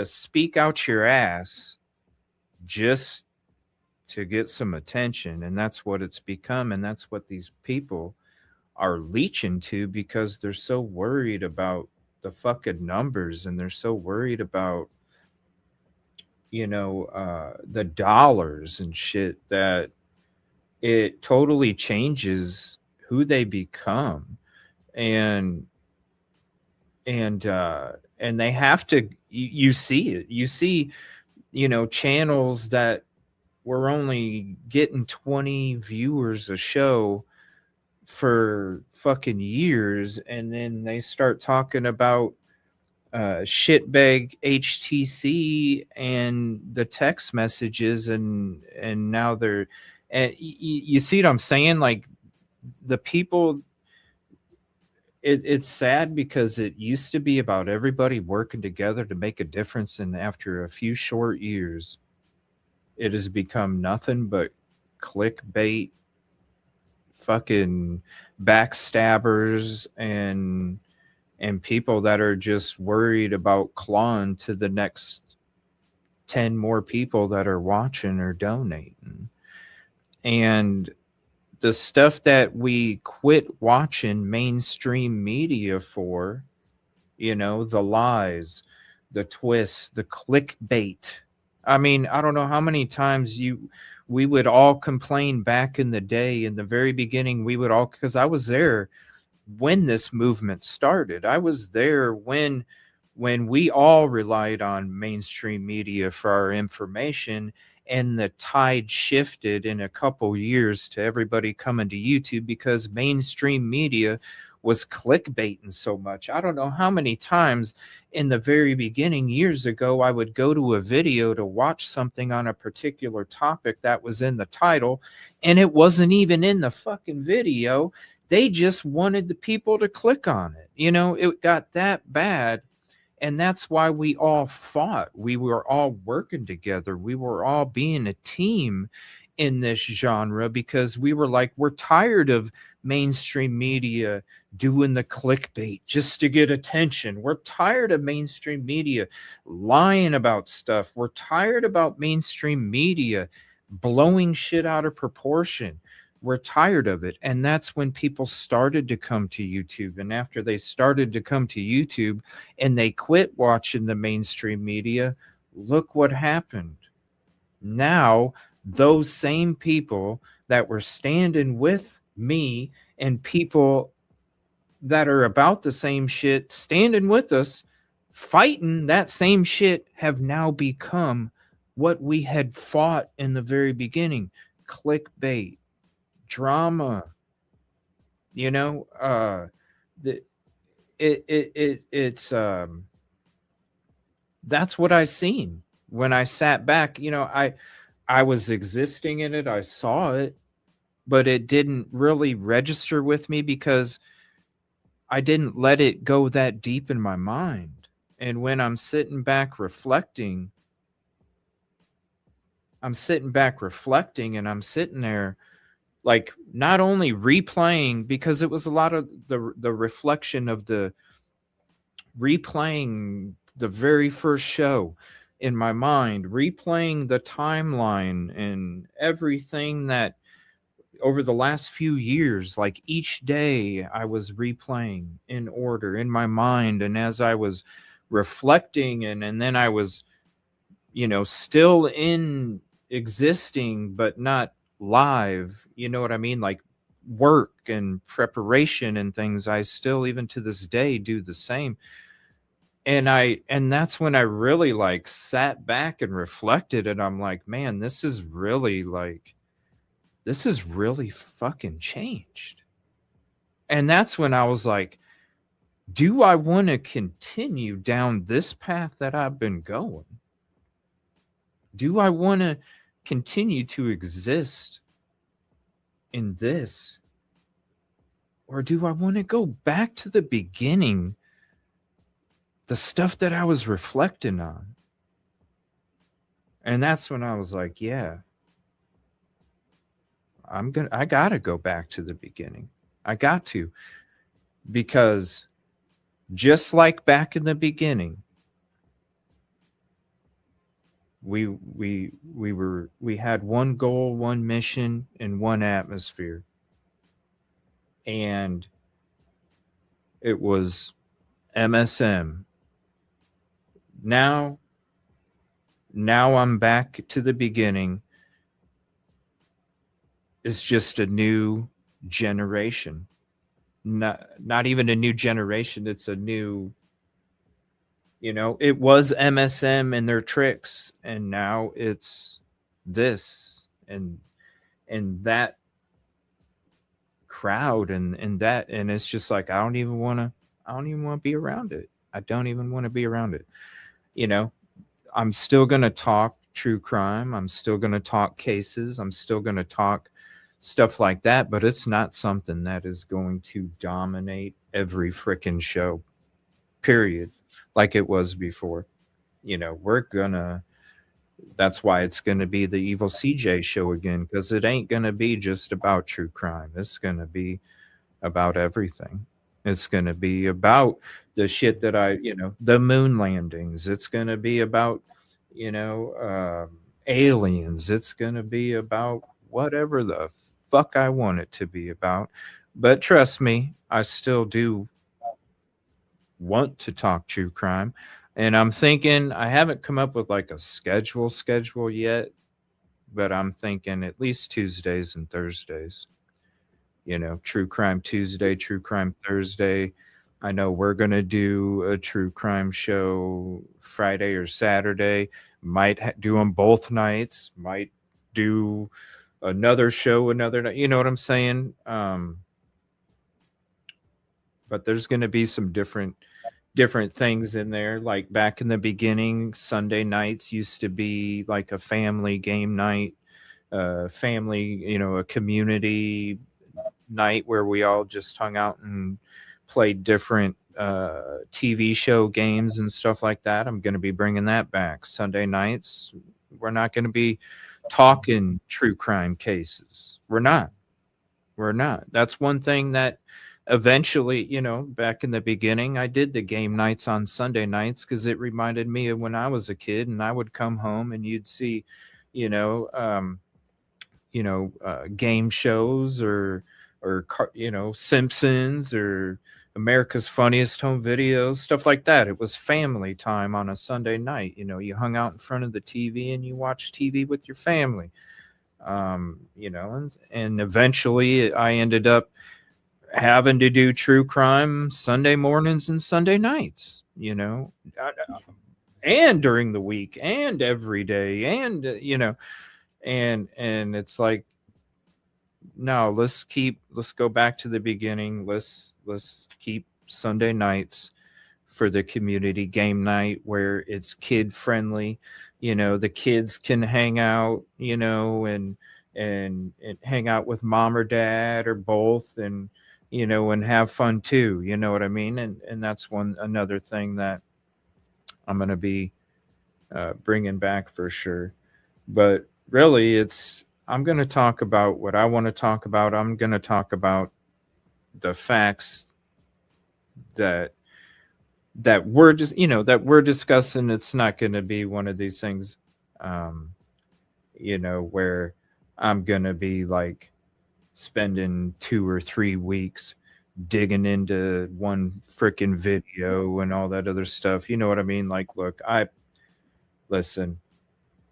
speak out your ass just to get some attention. And that's what it's become. And that's what these people are leeching to, because they're so worried about the fucking numbers, and they're so worried about the dollars and shit, that it totally changes who they become. And they have to, you see it, channels that were only getting 20 viewers a show for fucking years, and then they start talking about shitbag HTC and the text messages, and now they're, and you see what I'm saying? Like, the people, it's sad because it used to be about everybody working together to make a difference, and after a few short years, it has become nothing but clickbait, fucking backstabbers, and people that are just worried about clawing to the next 10 more people that are watching or donating. And the stuff that we quit watching mainstream media for, the lies, the twists, the clickbait. I mean, I don't know how many times we would all complain back in the day. In the very beginning, we would all, because I was there when this movement started. I was there when we all relied on mainstream media for our information, and the tide shifted in a couple years to everybody coming to YouTube because mainstream media was clickbaiting so much. I don't know how many times in the very beginning years ago I would go to a video to watch something on a particular topic that was in the title, and it wasn't even in the fucking video. They just wanted the people to click on it. It got that bad. And that's why we all fought. We were all working together. We were all being a team in this genre, because we were like, we're tired of mainstream media doing the clickbait just to get attention. We're tired of mainstream media lying about stuff. We're tired about mainstream media blowing shit out of proportion. We're tired of it. And that's when people started to come to YouTube. And after they started to come to YouTube and they quit watching the mainstream media, look what happened. Now, those same people that were standing with me and people that are about the same shit standing with us, fighting that same shit, have now become what we had fought in the very beginning: clickbait, drama, you know, the it's that's what I seen when I sat back. I was existing in it, I saw it, but it didn't really register with me because I didn't let it go that deep in my mind. And when I'm sitting back reflecting, and I'm sitting there, like, not only replaying, because it was a lot of the reflection of the replaying the very first show in my mind, replaying the timeline and everything that over the last few years, like each day I was replaying in order in my mind. And as I was reflecting, and then I was, still in existing, but not live, you know what I mean? Like work and preparation and things, I still, even to this day, do the same. And that's when I really like sat back and reflected, and I'm like, man, this is really fucking changed. And that's when I was like, do I want to continue down this path that I've been going? Do I want to continue to exist in this? Or do I want to go back to the beginning, the stuff that I was reflecting on? And that's when I was like, yeah, I got to go back to the beginning. I got to, because just like back in the beginning, we had one goal, one mission, and one atmosphere. And it was MSM. Now I'm back to the beginning. It's just a new generation. Not even a new generation, it's a new, it was MSM and their tricks, and now it's this and that crowd, and that, and it's just like, I don't even want to be around it. I don't even want to be around it. I'm still going to talk true crime, I'm still going to talk cases, I'm still going to talk stuff like that, but it's not something that is going to dominate every freaking show, period, like it was before. That's why it's going to be the EvilleCJ show again, because it ain't going to be just about true crime. It's going to be about everything. It's going to be about the shit that the moon landings. It's going to be about, aliens. It's going to be about whatever the fuck I want it to be about. But trust me, I still do want to talk true crime. And I'm thinking, I haven't come up with like a schedule yet, but I'm thinking at least Tuesdays and Thursdays. True Crime Tuesday, True Crime Thursday. I know we're going to do a true crime show Friday or Saturday. Might do them both nights. Might do another show another night. You know what I'm saying? But there's going to be some different things in there. Like back in the beginning, Sunday nights used to be like a family game night, family, a community night where we all just hung out and played different TV show games and stuff like that. I'm going to be bringing that back. Sunday nights, we're not going to be talking true crime cases. We're not. That's one thing that eventually, back in the beginning, I did the game nights on Sunday nights because it reminded me of when I was a kid, and I would come home and you'd see, game shows or Simpsons or America's Funniest Home Videos, stuff like that. It was family time on a Sunday night. You know, you hung out in front of the TV and you watched TV with your family. You know, and eventually I ended up having to do true crime Sunday mornings and Sunday nights, you know, and during the week and every day. And, you know, and it's like, no, let's go back to the beginning. Let's keep Sunday nights for the community game night where it's kid friendly. You know, the kids can hang out, you know, and hang out with mom or dad or both, and you know, and have fun too. You know what I mean? And that's another thing that I'm going to be bringing back for sure. But really, I'm going to talk about what I want to talk about. I'm going to talk about the facts that we're just, you know, that we're discussing. It's not going to be one of these things, you know, where I'm going to be like spending 2 or 3 weeks digging into one freaking video and all that other stuff. You know what I mean? Like, look, listen,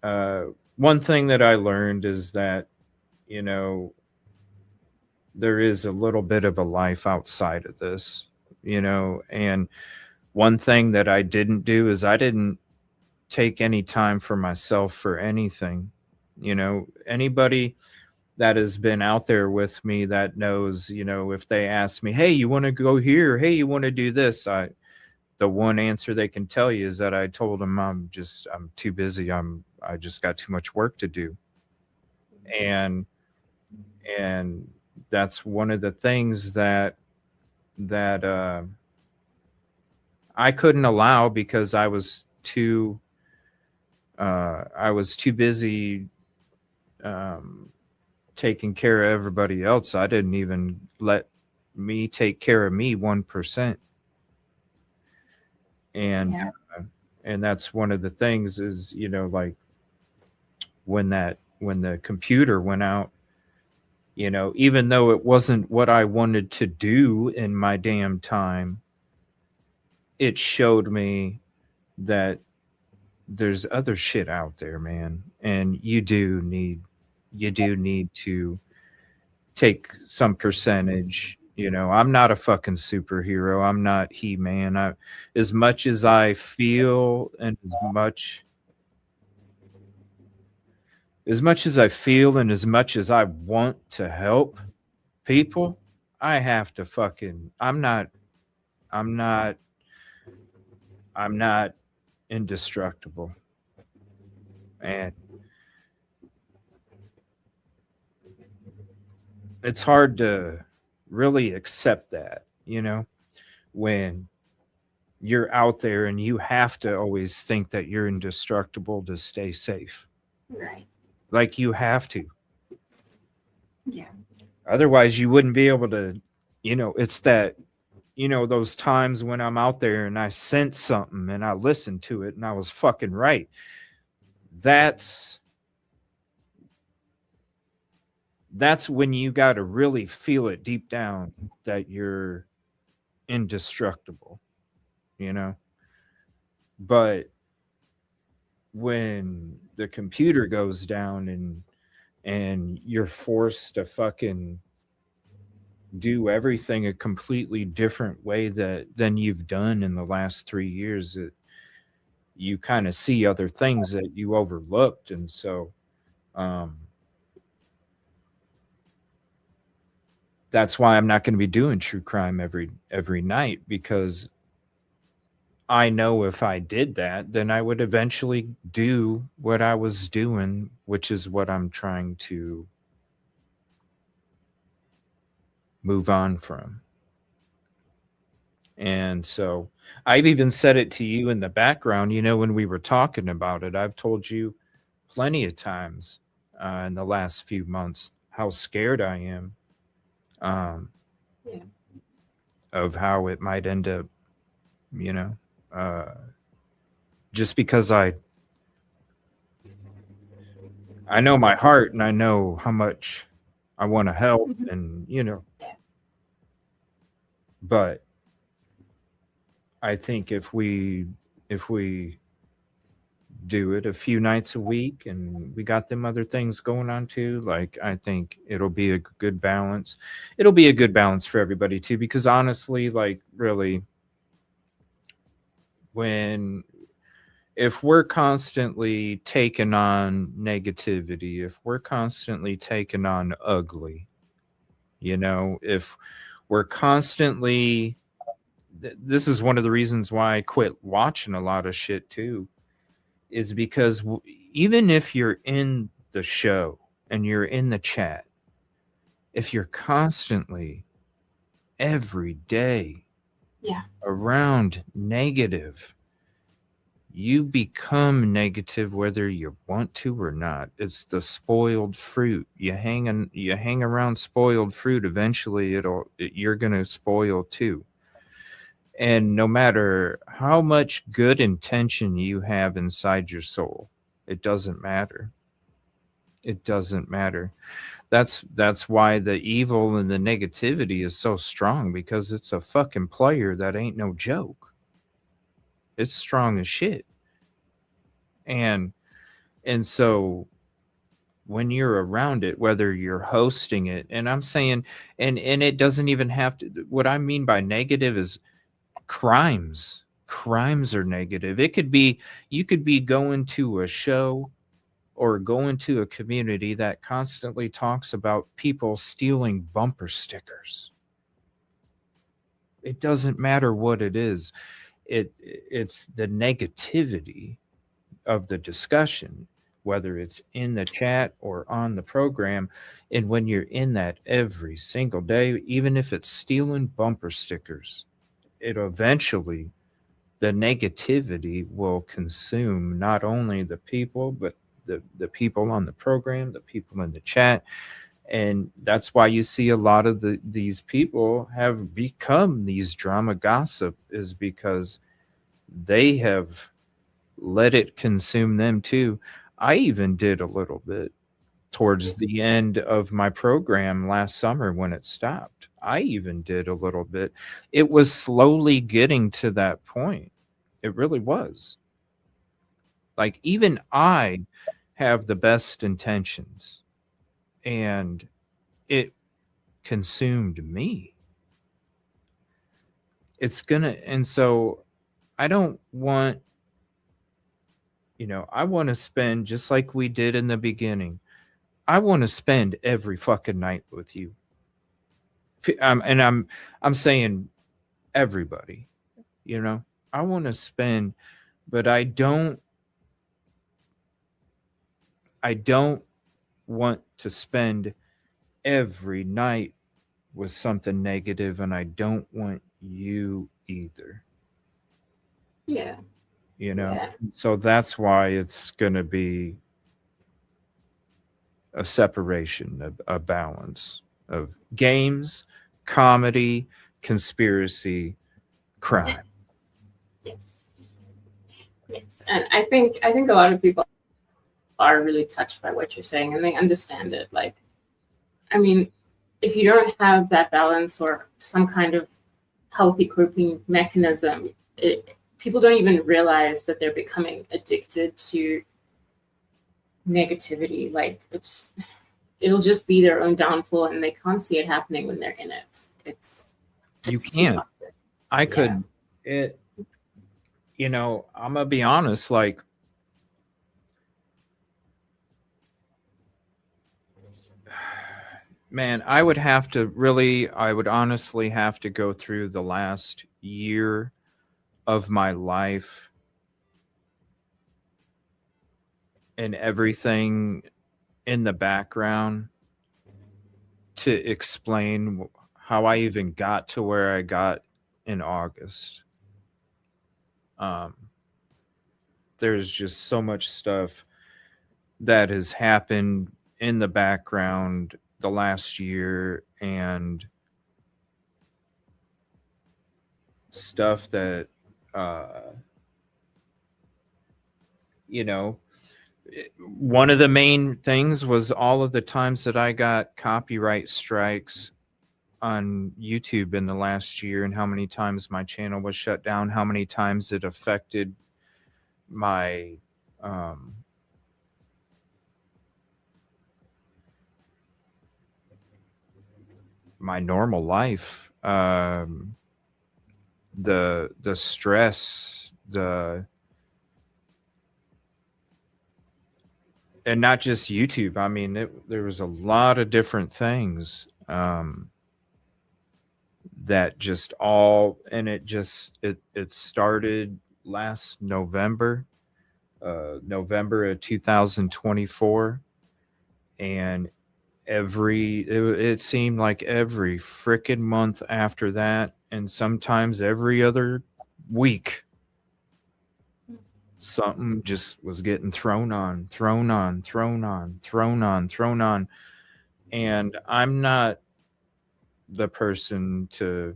one thing that I learned is that, you know, there is a little bit of a life outside of this, you know, and one thing that I didn't do is I didn't take any time for myself for anything. You know, anybody that has been out there with me that knows, you know, if they ask me, hey, you want to go here? Hey, you want to do this? The one answer they can tell you is that I told them I'm too busy. I just got too much work to do. And that's one of the things that I couldn't allow because I was too busy taking care of everybody else. I didn't even let me take care of me 1%. And Yeah. And that's one of the things is, you know, like when the computer went out, you know, even though it wasn't what I wanted to do in my damn time, it showed me that there's other shit out there, man. And you do need to take some percentage. You know, I'm not a fucking superhero. I'm not He-Man. As much as I feel and as much as I feel and as much as I want to help people, I have to fucking I'm not I'm not indestructible. And it's hard to really accept that, you know, when you're out there and you have to always think that you're indestructible to stay safe. Right. Like you have to. Yeah. Otherwise you wouldn't be able to, you know, it's that, you know, those times when I'm out there and I sense something and I listened to it and I was fucking right. That's when you got to really feel it deep down that you're indestructible, you know? But when the computer goes down and you're forced to fucking do everything a completely different way than you've done in the last 3 years, you kind of see other things that you overlooked. And so that's why I'm not going to be doing true crime every night, because I know if I did that, then I would eventually do what I was doing, which is what I'm trying to move on from. And so I've even said it to you in the background, you know, when we were talking about it. I've told you plenty of times in the last few months how scared I am of how it might end up, you know, just because I know my heart and I know how much I want to help and, you know, but I think if we do it a few nights a week and we got them other things going on too, like I think it'll be a good balance. It'll be a good balance for everybody too, because honestly, like really, when if we're constantly taking on negativity, if we're constantly taking on ugly, if we're constantly this is one of the reasons why I quit watching a lot of shit too, is because even if you're in the show and you're in the chat, if you're constantly every day Yeah. around negative, you become negative whether you want to or not. It's the spoiled fruit. You hang around spoiled fruit, eventually you're going to spoil too. And no matter how much good intention you have inside your soul, it doesn't matter. It doesn't matter. That's why the evil and the negativity is so strong, because it's a fucking player that ain't no joke. It's strong as shit. And so when you're around it, whether you're hosting it, and I'm saying, and it doesn't even have to, what I mean by negative is crimes are negative. It could be, you could be going to a show or going to a community that constantly talks about people stealing bumper stickers. It doesn't matter what it is. It's the negativity of the discussion, whether it's in the chat or on the program. And when you're in that every single day, even if it's stealing bumper stickers, it eventually, the negativity will consume not only the people, but the people on the program, the people in the chat. And that's why you see a lot of these people have become these drama gossip, is because they have let it consume them too. I even did a little bit towards the end of my program last summer when it stopped. I even did a little bit. It was slowly getting to that point. It really was. Like, even I have the best intentions, and it consumed me. And so I don't want, I want to spend, just like we did in the beginning, I want to spend every fucking night with you. And I'm saying everybody, I want to spend, but I don't want to spend every night with something negative, and I don't want you either. Yeah. Yeah. So that's why it's going to be a separation, a balance of games, comedy, conspiracy, crime. Yes. Yes. And I think a lot of people are really touched by what you're saying, and they understand it. Like, I mean, if you don't have that balance or some kind of healthy coping mechanism, people don't even realize that they're becoming addicted to negativity. Like, it'll just be their own downfall, and they can't see it happening when they're in it. You can't. I could. I'm gonna be honest. Like, man, I would honestly have to go through the last year of my life and everything in the background to explain how I even got to where I got in August. There's just so much stuff that has happened in the background the last year, and stuff that one of the main things was all of the times that I got copyright strikes on YouTube in the last year and how many times my channel was shut down, how many times it affected my my normal life, the stress, and not just YouTube. I mean, there was a lot of different things that just all, and it started last November, November of 2024, and it seemed like every freaking month after that, and sometimes every other week, something just was getting thrown on. And I'm not the person to,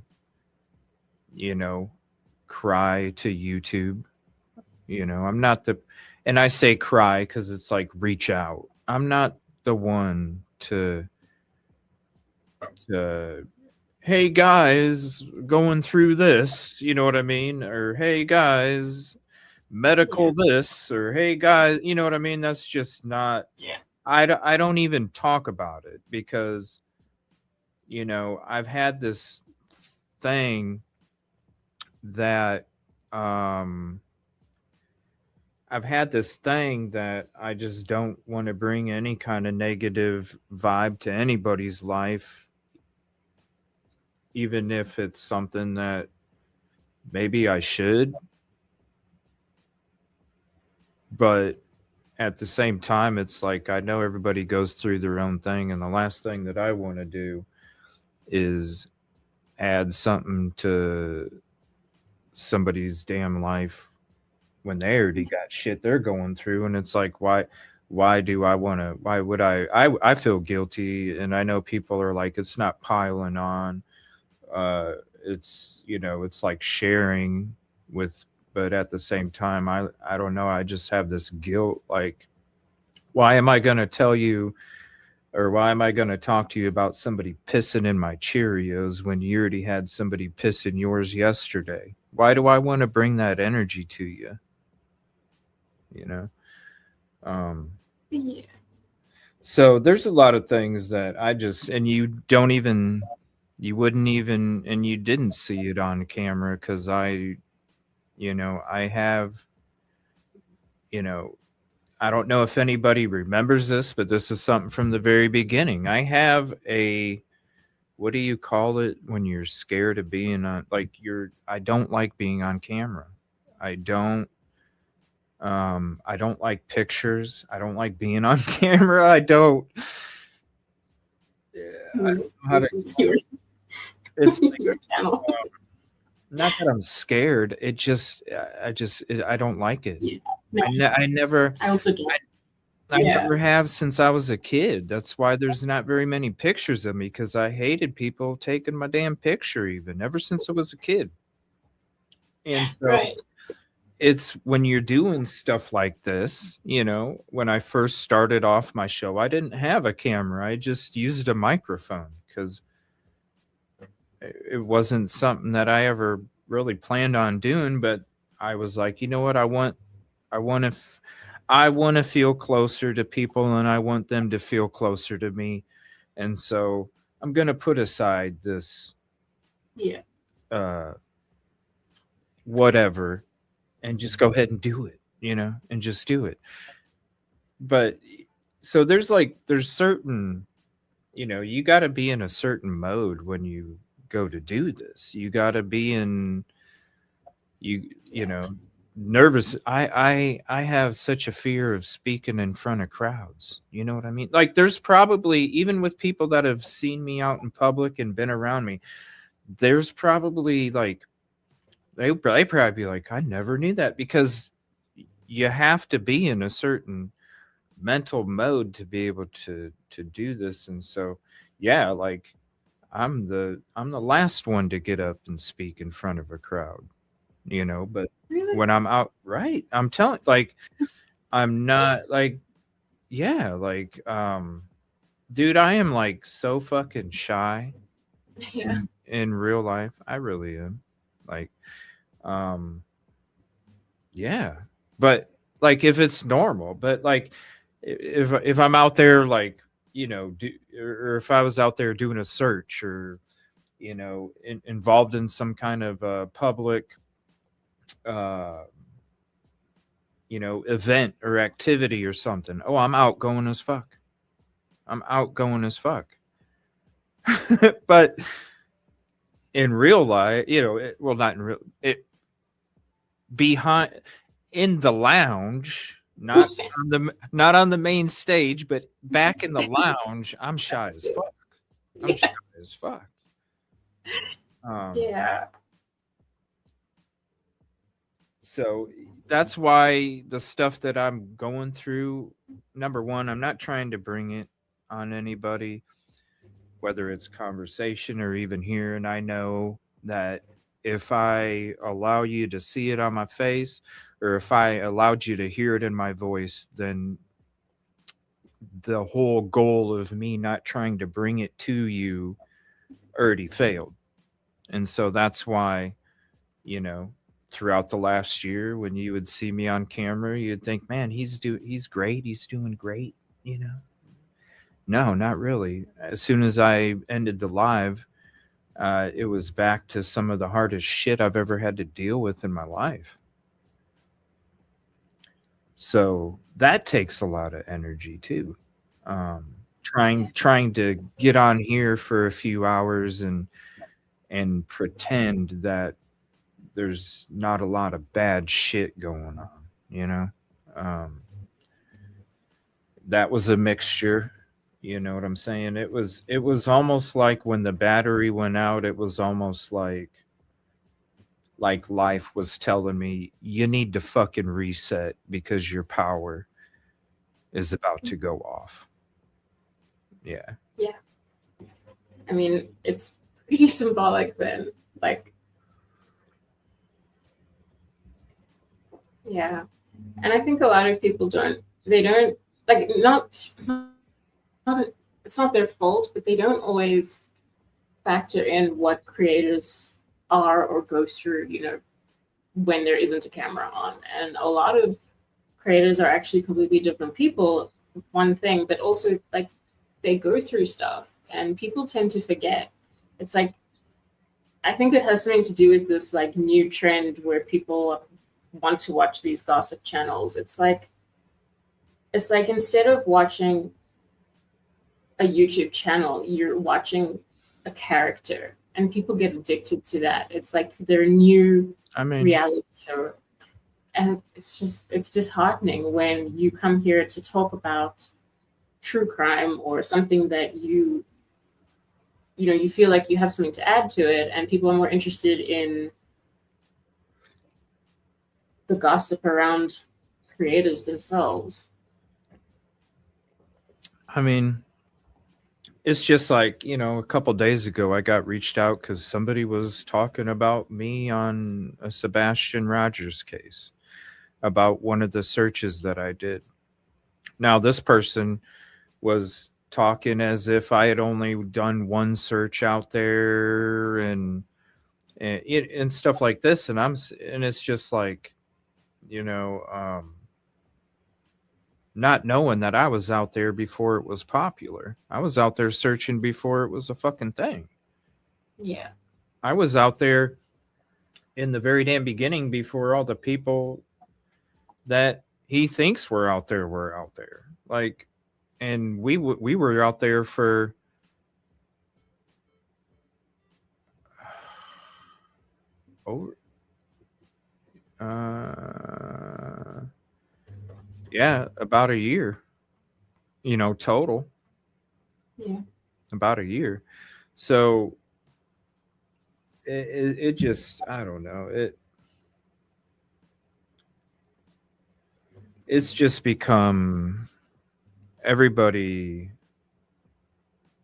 cry to YouTube. I'm not and I say cry because it's like reach out. I'm not the one to hey guys, going through this, you know what I mean? Or hey guys, medical this, or hey guys, you know what I mean? That's just not, I don't even talk about it because, I've had this thing that, I just don't want to bring any kind of negative vibe to anybody's life, even if it's something that maybe I should. But at the same time, it's like I know everybody goes through their own thing, and the last thing that I want to do is add something to somebody's damn life when they already got shit they're going through. And it's like, why do I want to, why would I feel guilty. And I know people are like, it's not piling on. It's, it's like sharing with, but at the same time, I don't know. I just have this guilt. Like, why am I going to tell you, or why am I going to talk to you about somebody pissing in my Cheerios when you already had somebody piss in yours yesterday? Why do I want to bring that energy to you? Yeah. So there's a lot of things that I just, and you wouldn't even, and you didn't see it on camera because I have, I don't know if anybody remembers this, but this is something from the very beginning. I have what do you call it when you're scared of being on, like I don't like being on camera. I don't like pictures. I don't like being on camera. I don't. It's your channel. Not that I'm scared. It just, I don't like it. Yeah. I never. I also don't. I never have since I was a kid. That's why there's not very many pictures of me, because I hated people taking my damn picture even ever since I was a kid. And so it's when you're doing stuff like this, when I first started off my show, I didn't have a camera. I just used a microphone because it wasn't something that I ever really planned on doing. But I was like, you know what? I want to feel closer to people, and I want them to feel closer to me. And so I'm going to put aside this, whatever, and just go ahead and do it, and just do it. But so there's certain, you got to be in a certain mode when you go to do this. You got to be in, nervous. I have such a fear of speaking in front of crowds. You know what I mean? Like, there's probably, even with people that have seen me out in public and been around me, there's probably like, they probably be like, I never knew that, because you have to be in a certain mental mode to be able to do this. And so, yeah, like I'm the last one to get up and speak in front of a crowd, but really? When I'm out, right, I'm telling, like, I'm not like, yeah, like, dude, I am like so fucking shy. Yeah. In real life. I really am. Like, um, yeah. But like if it's normal, but like if I'm out there like, or if I was out there doing a search or involved in some kind of public uh event or activity or something. Oh, I'm outgoing as fuck. I'm outgoing as fuck. But in real life, well, not in real, it behind in the lounge, not on the main stage, but back in the lounge, I'm shy That's as good. fuck. I'm shy Yeah. as fuck. Um, Yeah. so that's why the stuff that I'm going through, number one, I'm not trying to bring it on anybody, whether it's conversation or even here. And I know that if I allow you to see it on my face or if I allowed you to hear it in my voice, then the whole goal of me not trying to bring it to you already failed. And so that's why, you know, throughout the last year when you would see me on camera, you'd think, "Man, he's great. He's doing great," you know. No, not really. As soon as I ended the live, it was back to some of the hardest shit I've ever had to deal with in my life. So that takes a lot of energy too. Trying to get on here for a few hours and pretend that there's not a lot of bad shit going on, you know. Um, that was a mixture. You know what I'm saying? It was almost like when the battery went out. It was almost like life was telling me you need to fucking reset because your power is about to go off. Yeah. Yeah. I mean, it's pretty symbolic then. Like, yeah. And I think a lot of people they don't, like, not it's not their fault, but they don't always factor in what creators are or go through, when there isn't a camera on. And a lot of creators are actually completely different people, one thing, but also like they go through stuff and people tend to forget. It's like, I think it has something to do with this like new trend where people want to watch these gossip channels. It's like instead of watching a YouTube channel, you're watching a character, and people get addicted to that. It's like their new I mean, reality show. And it's disheartening when you come here to talk about true crime or something that you feel like you have something to add to it, and people are more interested in the gossip around creators themselves. I mean, it's just like, a couple days ago I got reached out cuz somebody was talking about me on a Sebastian Rogers case about one of the searches that I did. Now, this person was talking as if I had only done one search out there and stuff like this, and it's just like, you know, not knowing that I was out there before it was popular. I was out there searching before it was a fucking thing. Yeah. I was out there in the very damn beginning before all the people that he thinks were out there were out there. Like, and we were out there for over uh yeah, about a year, total. Yeah. About a year. So it just, I don't know, it's just become everybody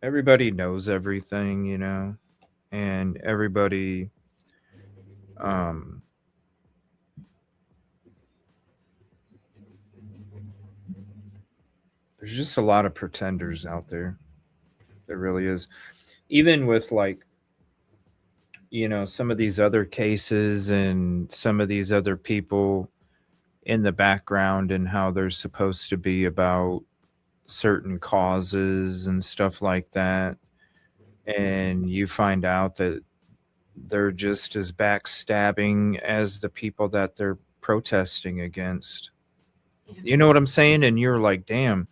knows everything, and everybody um there's just a lot of pretenders out there. There really is. Even with like some of these other cases and some of these other people in the background and how they're supposed to be about certain causes and stuff like that. And you find out that they're just as backstabbing as the people that they're protesting against. Yeah. You know what I'm saying? And you're like, damn,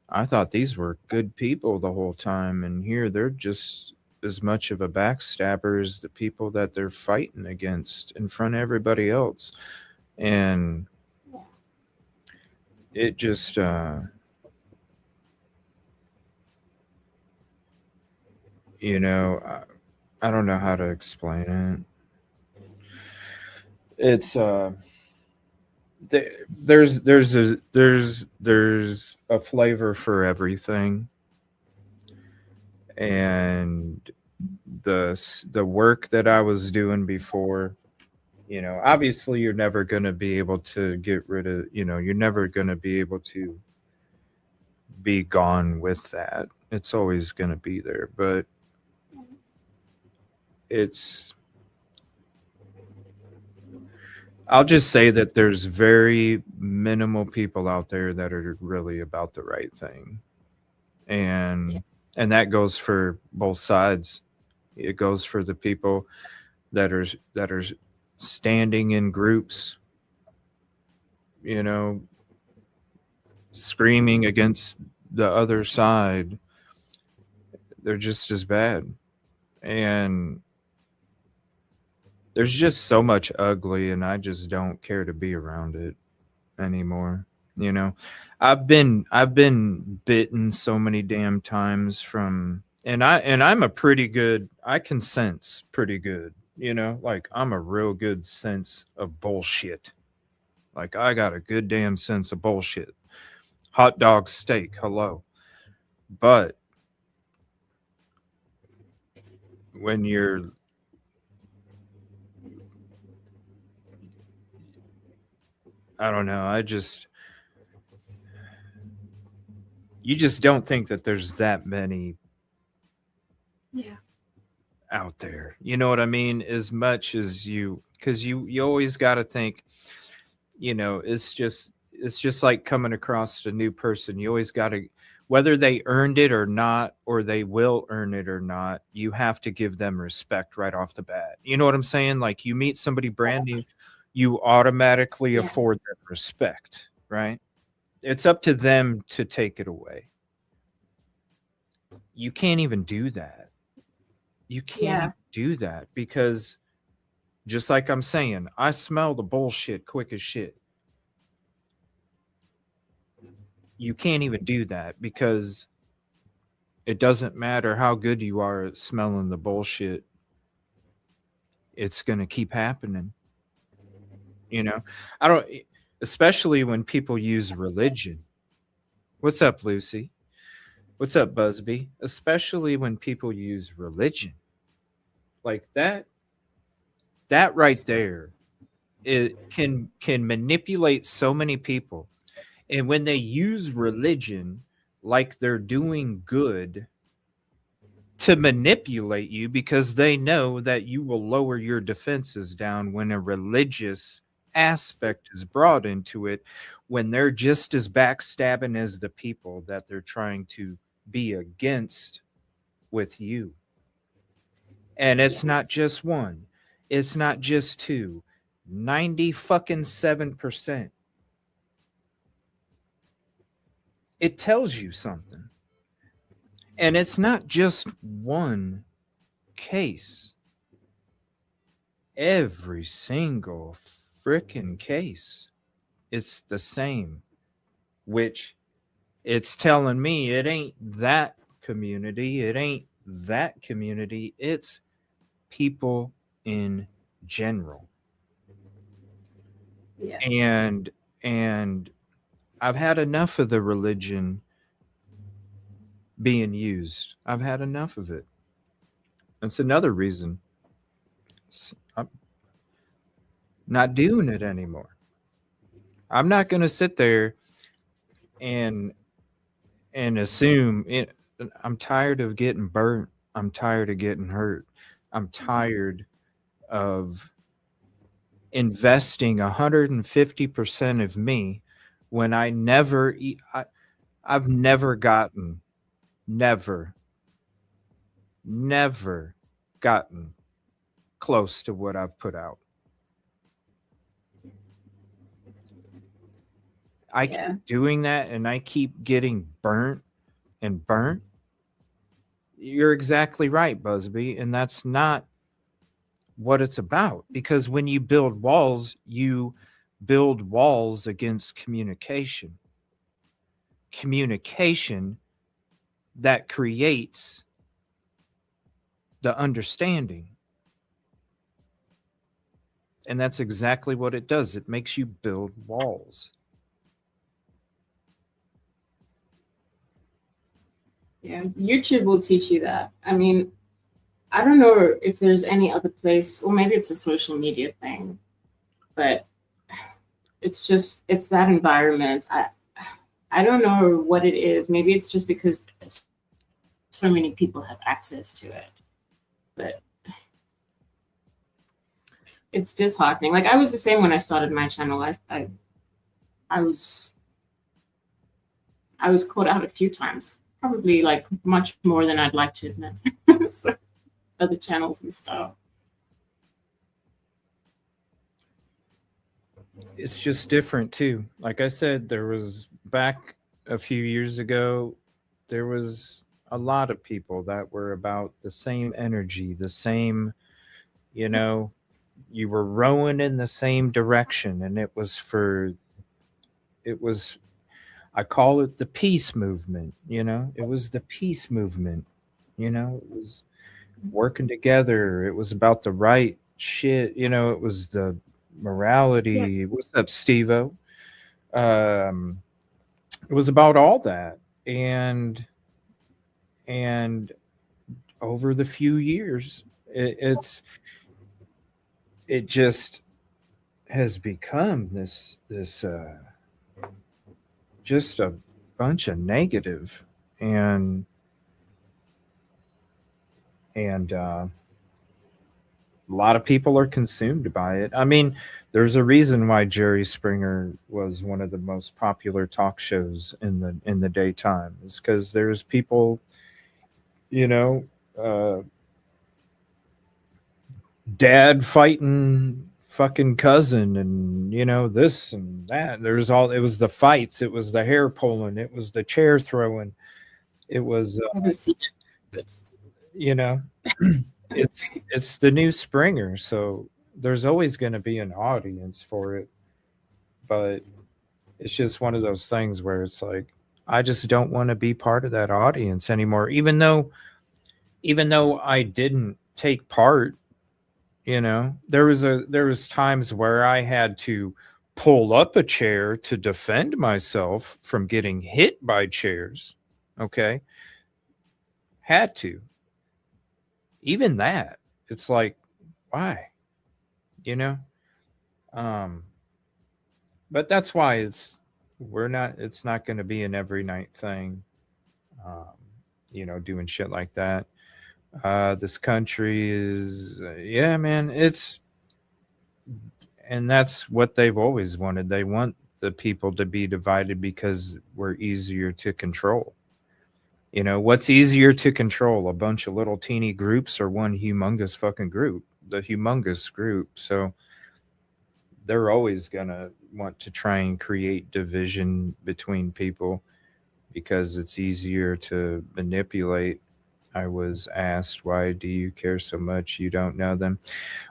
I thought these were good people the whole time. And here they're just as much of a backstabber as the people that they're fighting against in front of everybody else. And Yeah. it just, I don't know how to explain it. It's, there's a flavor for everything, and the work that I was doing before, obviously you're never going to be able to get rid of, you're never going to be able to be gone with that. It's always going to be there, but it's I'll just say that there's very minimal people out there that are really about the right thing. And Yeah. and that goes for both sides. It goes for the people that are standing in groups, you know, screaming against the other side. They're just as bad. And there's just so much ugly, and I just don't care to be around it anymore. You know, I've been bitten so many damn times from, and I'm a pretty good, I can sense pretty good, like I'm a real good sense of bullshit. Like I got a good damn sense of bullshit. Hot dog steak, hello. But when you're, I don't know, you just don't think that there's that many Yeah. out there. You know what I mean? As much as because you always got to think, it's just like coming across a new person. You always got to, whether they earned it or not, or they will earn it or not, you have to give them respect right off the bat. You know what I'm saying? Like you meet somebody brand new, you automatically Yeah. afford them respect, right? It's up to them to take it away. You can't even do that. You can't Yeah. even do that because, just like I'm saying, I smell the bullshit quick as shit. You can't even do that because it doesn't matter how good you are at smelling the bullshit. It's going to keep happening. You know, I don't, especially when people use religion. What's up, Lucy? What's up, Busby? Especially when people use religion. Like that right there, it can manipulate so many people. And when they use religion like they're doing good to manipulate you, because they know that you will lower your defenses down when a religious aspect is brought into it, when they're just as backstabbing as the people that they're trying to be against with you. And it's Yeah. not just one, it's not just two, 90 fucking 7%. It tells you something. And it's not just one case. Every single freaking case, it's the same, which it's telling me it ain't that community, it ain't that community, it's people in general. Yeah. And I've had enough of the religion being used. I've had enough of it. That's another reason I'm not doing it anymore. I'm not going to sit there and assume it. I'm tired of getting burnt. I'm tired of getting hurt. I'm tired of investing 150% of me when I've never gotten, never, never gotten close to what I've put out. I keep doing that and I keep getting burnt and burnt. You're exactly right, Busby. And that's not what it's about. Because when you build walls against communication. Communication that creates the understanding. And that's exactly what it does. It makes you build walls. Yeah, YouTube will teach you that. I mean, I don't know if there's any other place, or maybe it's a social media thing, but it's that environment. I don't know what it is. Maybe it's just because so many people have access to it, but it's disheartening. Like, I was the same when I started my channel. I was caught out a few times, probably like much more than I'd like to admit. So, other channels and stuff. It's just different too. Like I said, there was back a few years ago, there was a lot of people that were about the same energy, the same, you know, you were rowing in the same direction. And I call it the peace movement, it was the peace movement, it was working together. It was about the right shit, it was the morality. Yeah. What's up, Steve-O? It was about all that. And over the few years, it just has become this just a bunch of negative, and a lot of people are consumed by it. I mean, there's a reason why Jerry Springer was one of the most popular talk shows in the daytime. It's because there's people, dad fighting fucking cousin, and this and that. It was the fights, it was the hair pulling, it was the chair throwing, it was it's the new Springer, so there's always going to be an audience for it. But it's just one of those things where it's like, I just don't want to be part of that audience anymore, even though I didn't take part. There was times where I had to pull up a chair to defend myself from getting hit by chairs. Okay. Had to. Even that, it's like, why? But that's why it's not going to be an every night thing, doing shit like that. This country is, yeah, man, and that's what they've always wanted. They want the people to be divided because we're easier to control. What's easier to control, a bunch of little teeny groups or one humongous fucking group? The humongous group. So they're always going to want to try and create division between people because it's easier to manipulate. I was asked, why do you care so much? You don't know them.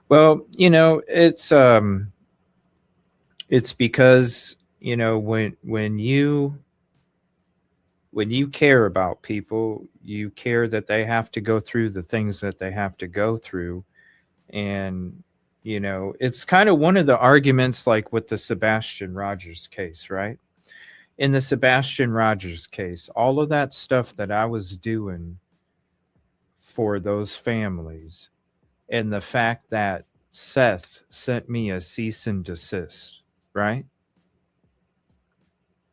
Well, it's because, when you care about people, you care that they have to go through the things that they have to go through. And, it's kind of one of the arguments, like with the Sebastian Rogers case, right? In the Sebastian Rogers case, all of that stuff that I was doing for those families, and the fact that Seth sent me a cease and desist, right?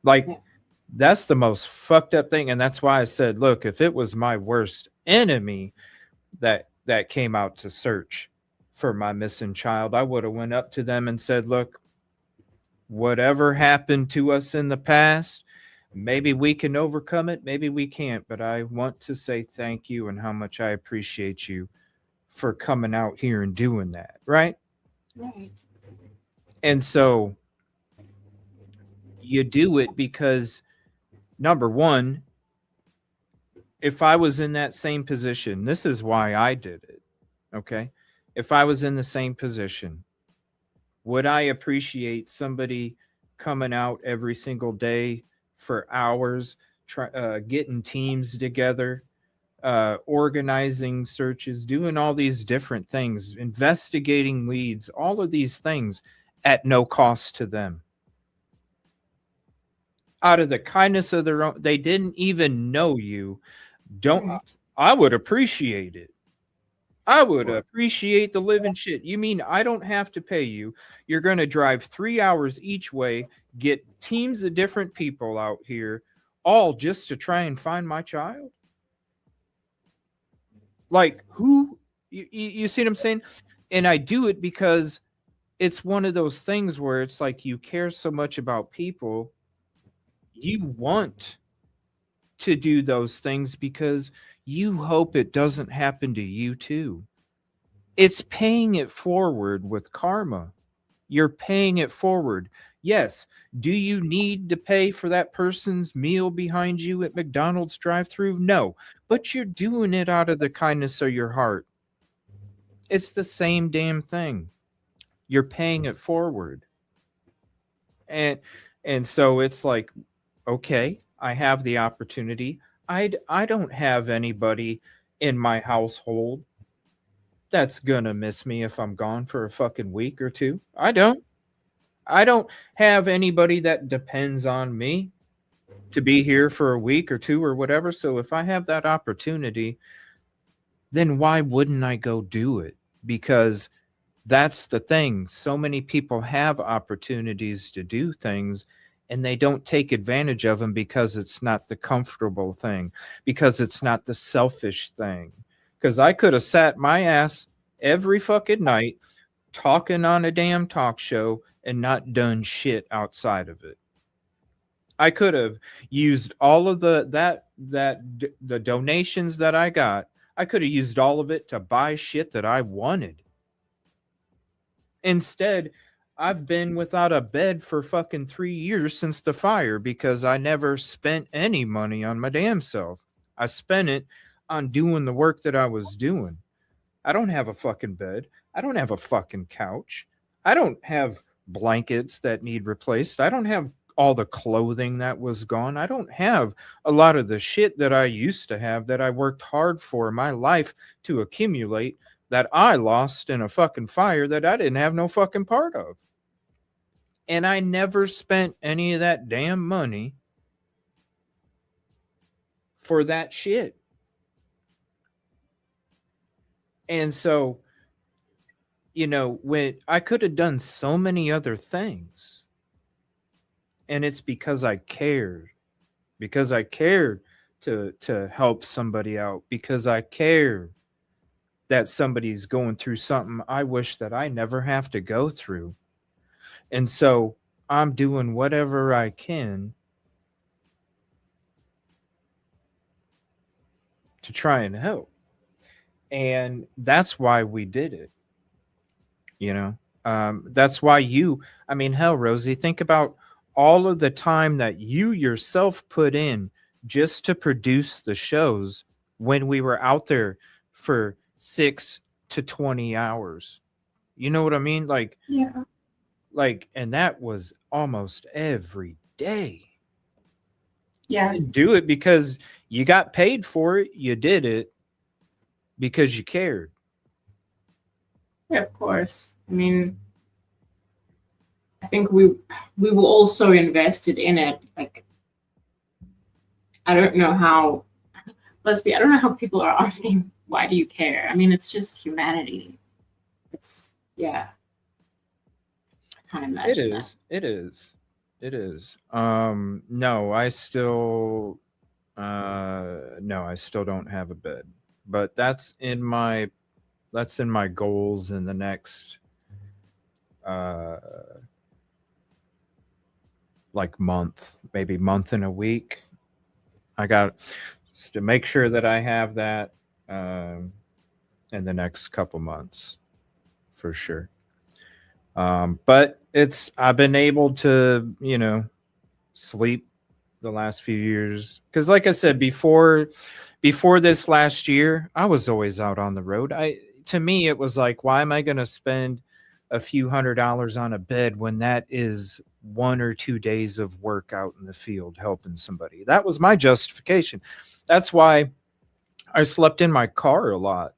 Like, that's the most fucked up thing. And that's why I said, look, if it was my worst enemy that that came out to search for my missing child, I would have went up to them and said, look, whatever happened to us in the past, maybe we can overcome it, maybe we can't, but I want to say thank you and how much I appreciate you for coming out here and doing that, right? Right. And so you do it because, number one, if I was in that same position, this is why I did it. Okay. If I was in the same position, would I appreciate somebody coming out every single day for hours, getting teams together, organizing searches, doing all these different things, investigating leads, all of these things at no cost to them? Out of the kindness of their own, they didn't even know you. I would appreciate it. I would appreciate the living shit. You mean I don't have to pay you? You're going to drive 3 hours each way, get teams of different people out here, all just to try and find my child? Like, who? You see what I'm saying? And I do it because it's one of those things where it's like you care so much about people, you want to do those things because you hope it doesn't happen to you too. It's paying it forward with karma. You're paying it forward. Yes. Do you need to pay for that person's meal behind you at McDonald's drive-thru? No. But you're doing it out of the kindness of your heart. It's the same damn thing. You're paying it forward. And so it's like, okay, I have the opportunity. I don't have anybody in my household that's gonna miss me if I'm gone for a fucking week or two. I don't have anybody that depends on me to be here for a week or two or whatever. So if I have that opportunity, then why wouldn't I go do it? Because that's the thing. So many people have opportunities to do things and they don't take advantage of them because it's not the comfortable thing, because it's not the selfish thing. Because I could have sat my ass every fucking night talking on a damn talk show and not done shit outside of it. I could have used all of the donations that I got. I could have used all of it to buy shit that I wanted. Instead, I've been without a bed for fucking 3 years since the fire because I never spent any money on my damn self. I spent it on doing the work that I was doing. I don't have a fucking bed. I don't have a fucking couch. I don't have blankets that need replaced. I don't have all the clothing that was gone. I don't have a lot of the shit that I used to have that I worked hard for my life to accumulate that I lost in a fucking fire that I didn't have no fucking part of. And I never spent any of that damn money for that shit. And so, you know, when I could have done so many other things, and it's because I cared, to help somebody out, because I care that somebody's going through something I wish that I never have to go through. And so I'm doing whatever I can to try and help. And that's why we did it. You know, that's why I mean, hell, Rosie, think about all of the time that you yourself put in just to produce the shows when we were out there for 6 to 20 hours. You know what I mean? Yeah. And that was almost every day. Yeah. You didn't do it because you got paid for it. You did it because you cared. Yeah, of course. I mean, I think we were also invested in it. Like, I don't know how, Leslie, I don't know how people are asking, why do you care? I mean, it's just humanity. It's, yeah. I can't imagine that. It is. No, I still don't have a bed. But that's in my that's in my goals in the next uh like month, maybe month and a week. I got to make sure that I have that um in the next couple months for sure. But it's I've been able to, sleep the last few years because, like I said before this last year, I was always out on the road. I To me, it was like, why am I going to spend a few $100s on a bed when that is 1 or 2 days of work out in the field helping somebody? That was my justification. That's why I slept in my car a lot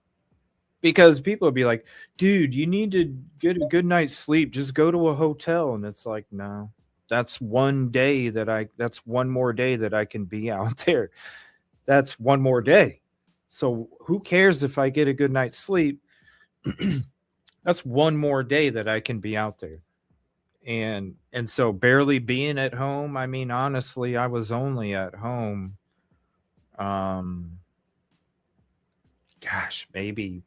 because people would be like, dude, you need to get a good night's sleep. Just go to a hotel. And it's like, no, that's one more day that I can be out there. That's one more day. So who cares if I get a good night's sleep? That's one more day that I can be out there. And so barely being at home, I mean, honestly, I was only at home, um, gosh, maybe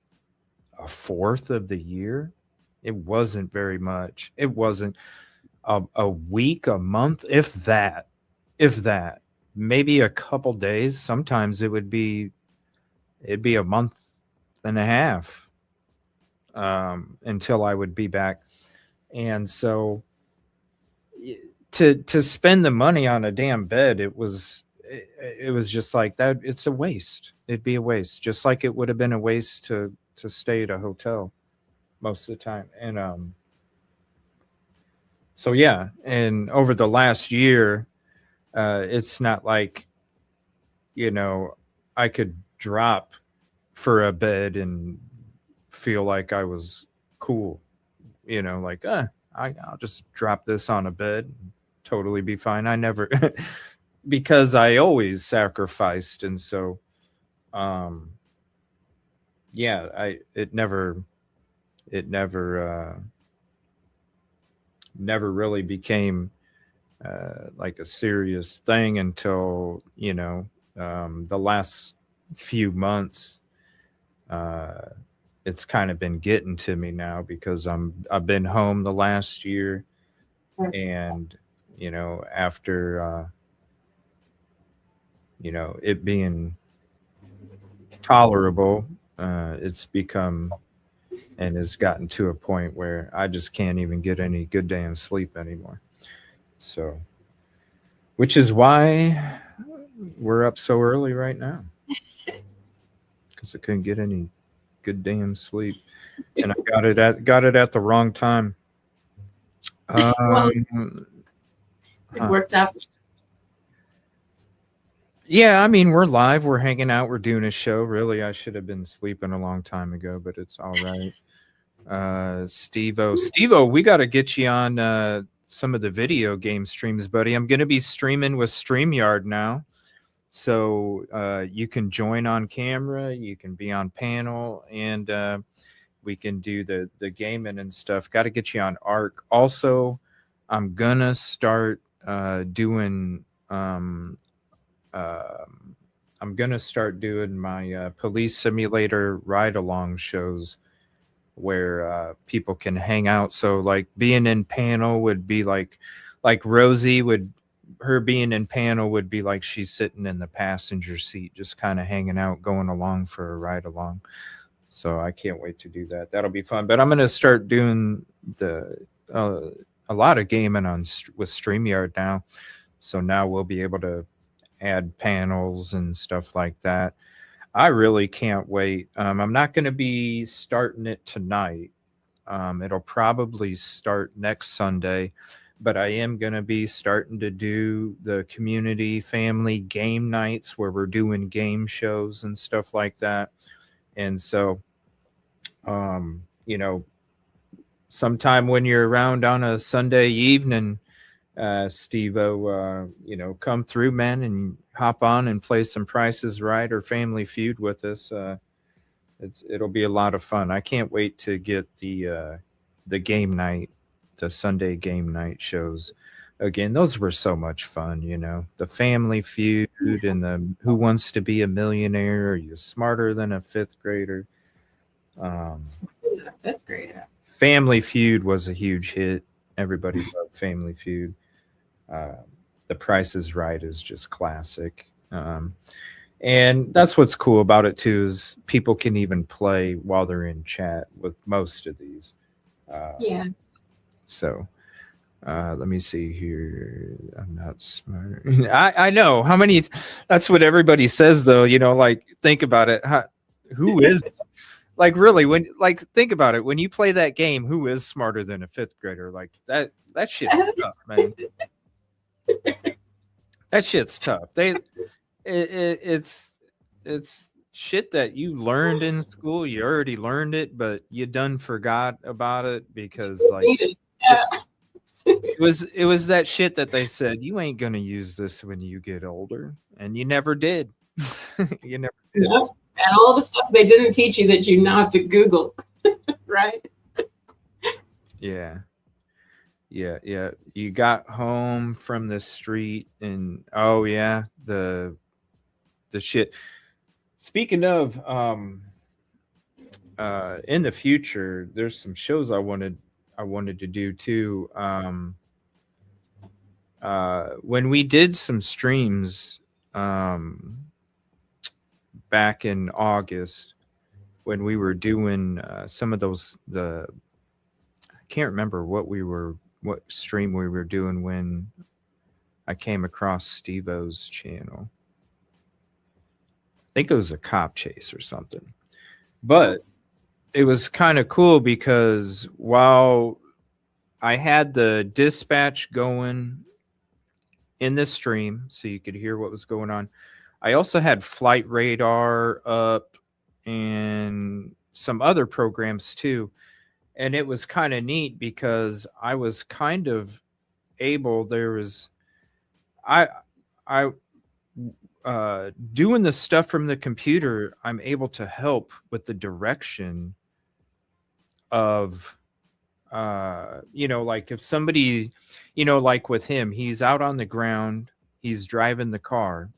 a fourth of the year. It wasn't very much. It wasn't a week, a month, if that, maybe a couple days. Sometimes it'd be a month and a half until I would be back. And so to spend the money on a damn bed, it was just like that. It's a waste. It'd be a waste, just like it would have been a waste to stay at a hotel most of the time. And so yeah, and over the last year, it's not like, I could drop for a bed and feel like I was cool, like, I'll just drop this on a bed and totally be fine. I never, because I always sacrificed. And so, um, yeah, it never really became like a serious thing until, the last few months. Uh, it's kind of been getting to me now because I've been home the last year, and after it being tolerable, it's become and has gotten to a point where I just can't even get any good damn sleep anymore. So, which is why we're up so early right now, because I couldn't get any good damn sleep, and I got it at the wrong time. Well, it Huh. worked out. Yeah, I mean, we're live, we're hanging out, we're doing a show. Really, I should have been sleeping a long time ago, but it's all right. Steve-O, we got to get you on some of the video game streams, buddy. I'm going to be streaming with StreamYard now. So you can join on camera, you can be on panel, and we can do the gaming and stuff. Got to get you on Arc. Also, I'm gonna start doing. I'm gonna start doing my police simulator ride along shows where people can hang out. So like being in panel would be like Rosee would her being in panel would be like she's sitting in the passenger seat, just kind of hanging out, going along for a ride along. So I can't wait to do that. That'll be fun. But I'm going to start doing the a lot of gaming with StreamYard now. So now we'll be able to add panels and stuff like that. I really can't wait. I'm not going to be starting it tonight. It'll probably start next Sunday, but I am going to be starting to do the community family game nights where we're doing game shows and stuff like that. And so, you know, sometime when you're around on a Sunday evening, Steve-O, come through, man, and hop on and play some Prices Right or Family Feud with us. It'll be a lot of fun. I can't wait to get the game night, the Sunday game night shows. Again, those were so much fun, the Family Feud and the Who Wants to Be a Millionaire? Are you smarter than a fifth grader? That's great. Family Feud was a huge hit. Everybody loved Family Feud. Uh, the Price is Right is just classic. And that's what's cool about it too is people can even play while they're in chat with most of these. Yeah. So let me see here. I'm not smart. I know how many. That's what everybody says though. Like think about it. Who is like really when like think about it when you play that game? Who is smarter than a fifth grader? Like that shit's tough, man. That shit's tough. It's shit that you learned in school. You already learned it, but you done forgot about it because like it, Yeah. it was that shit that they said you ain't gonna use this when you get older, and you never did. You never did. Yep. And all the stuff they didn't teach you that you now have to Google, right? Yeah. Yeah. You got home from the street and oh yeah, the shit. Speaking of in the future, there's some shows I wanted to do too. When we did some streams back in August, when we were doing some of those, I can't remember what stream we were doing when I came across Steve-O's channel. I think it was a cop chase or something, but it was kind of cool because while I had the dispatch going in the stream so you could hear what was going on, I also had flight radar up and some other programs too. And it was kind of neat because I was kind of able, I, I, doing the stuff from the computer, I'm able to help with the direction of like if somebody, like with him, he's out on the ground, he's driving the car.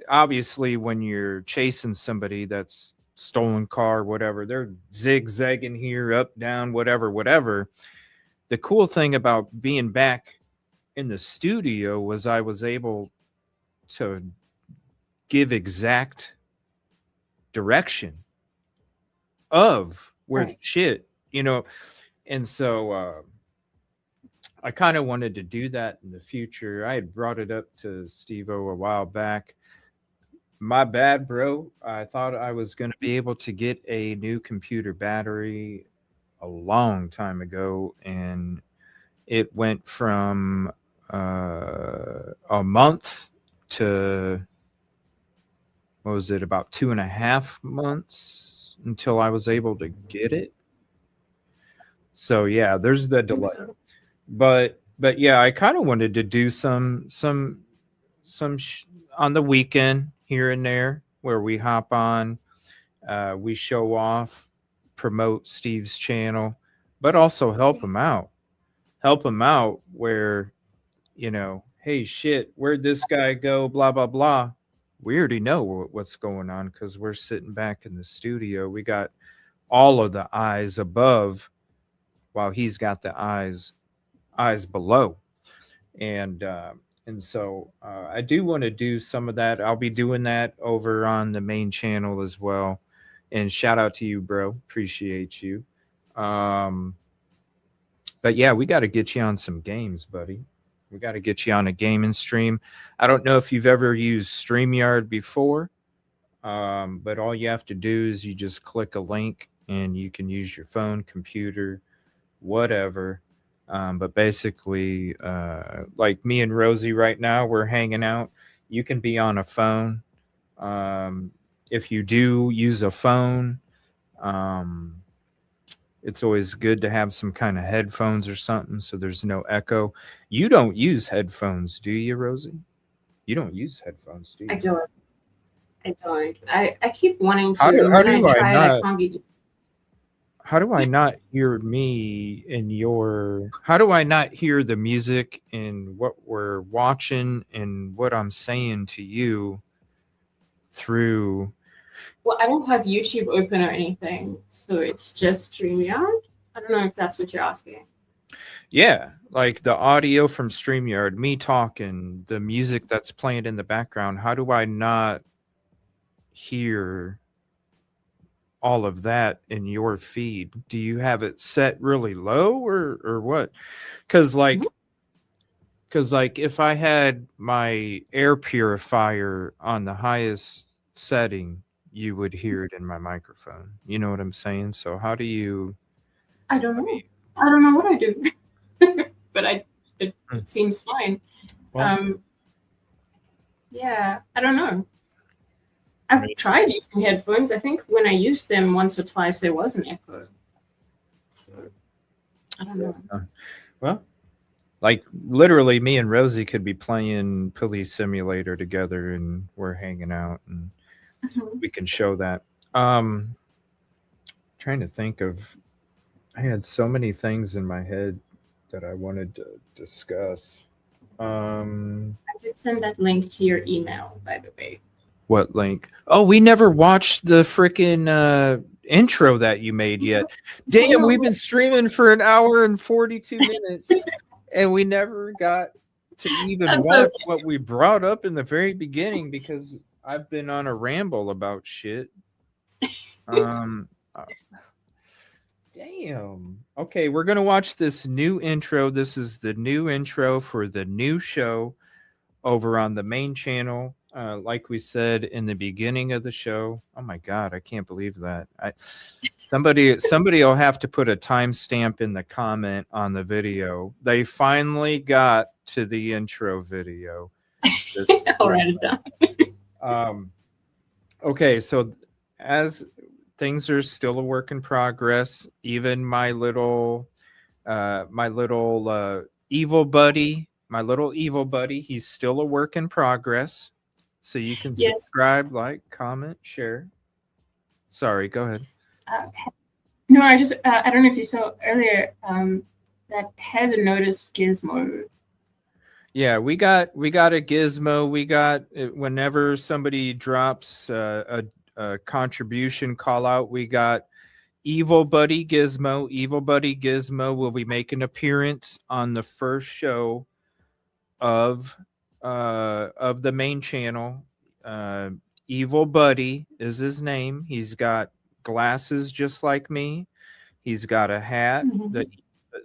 Obviously when you're chasing somebody that's stolen car, whatever, they're zigzagging here, up, down, whatever. The cool thing about being back in the studio was I was able to give exact direction of where the shit, and so I kind of wanted to do that in the future. I had brought it up to Steve-O a while back. My bad, bro. I thought I was going to be able to get a new computer battery a long time ago, and it went from a month to what was it, about 2.5 months until I was able to get it. So yeah, there's the delay. But yeah, I kind of wanted to do some on the weekend here and there where we hop on, we show off, promote Steve's channel, but also help him out. Help him out where, hey, shit, where'd this guy go? Blah, blah, blah. We already know what's going on because we're sitting back in the studio. We got all of the eyes above while he's got the eyes below. And so I do want to do some of that. I'll be doing that over on the main channel as well. And shout out to you, bro. Appreciate you. But yeah, we got to get you on some games, buddy. We got to get you on a gaming stream. I don't know if you've ever used StreamYard before, but all you have to do is you just click a link and you can use your phone, computer, whatever. But basically, like me and Rosee right now, we're hanging out. You can be on a phone. If you do use a phone, it's always good to have some kind of headphones or something so there's no echo. You don't use headphones, do you, Rosee? You don't use headphones, do you? I don't. I keep wanting to. How do I not? I can't get. How do I not hear me in your? How do I not hear the music and what we're watching and what I'm saying to you through? Well, I don't have YouTube open or anything, so it's just StreamYard. I don't know if that's what you're asking. Yeah, like the audio from StreamYard, me talking, the music that's playing in the background. How do I not hear all of that in your feed? Do you have it set really low or what? Because like if I had my air purifier on the highest setting, you would hear it in my microphone. You know what I'm saying? So how do you? I don't know. I don't know what I do, but it seems fine. Well, Yeah, I don't know. I've tried using headphones. I think when I used them once or twice, there was an echo. So I don't know. Well, like literally, me and Rosee could be playing Police Simulator together, and we're hanging out, and we can show that. Trying to think of, I had so many things in my head that I wanted to discuss. I did send that link to your email, by the way. What link? Oh, we never watched the freaking intro that you made yet. Damn, we've been streaming for an hour and 42 minutes, and we never got to even watch what we brought up in the very beginning because I've been on a ramble about shit. Damn. Okay, we're gonna watch this new intro. This is the new intro for the new show over on the main channel. Like we said in the beginning of the show. Oh my god, I can't believe that. Somebody will have to put a timestamp in the comment on the video. They finally got to the intro video. I'll write it down. Okay, so as things are still a work in progress, even my little evil buddy, he's still a work in progress. So you can subscribe, like, comment, share. Sorry, go ahead. No, I don't know if you saw earlier that Heather noticed Gizmo. Yeah, we got a Gizmo. We got, whenever somebody drops a contribution call out, we got Evil Buddy Gizmo. Evil Buddy Gizmo will be making an appearance on the first show of the main channel. Evil Buddy is his name. He's got glasses just like me. He's got a hat,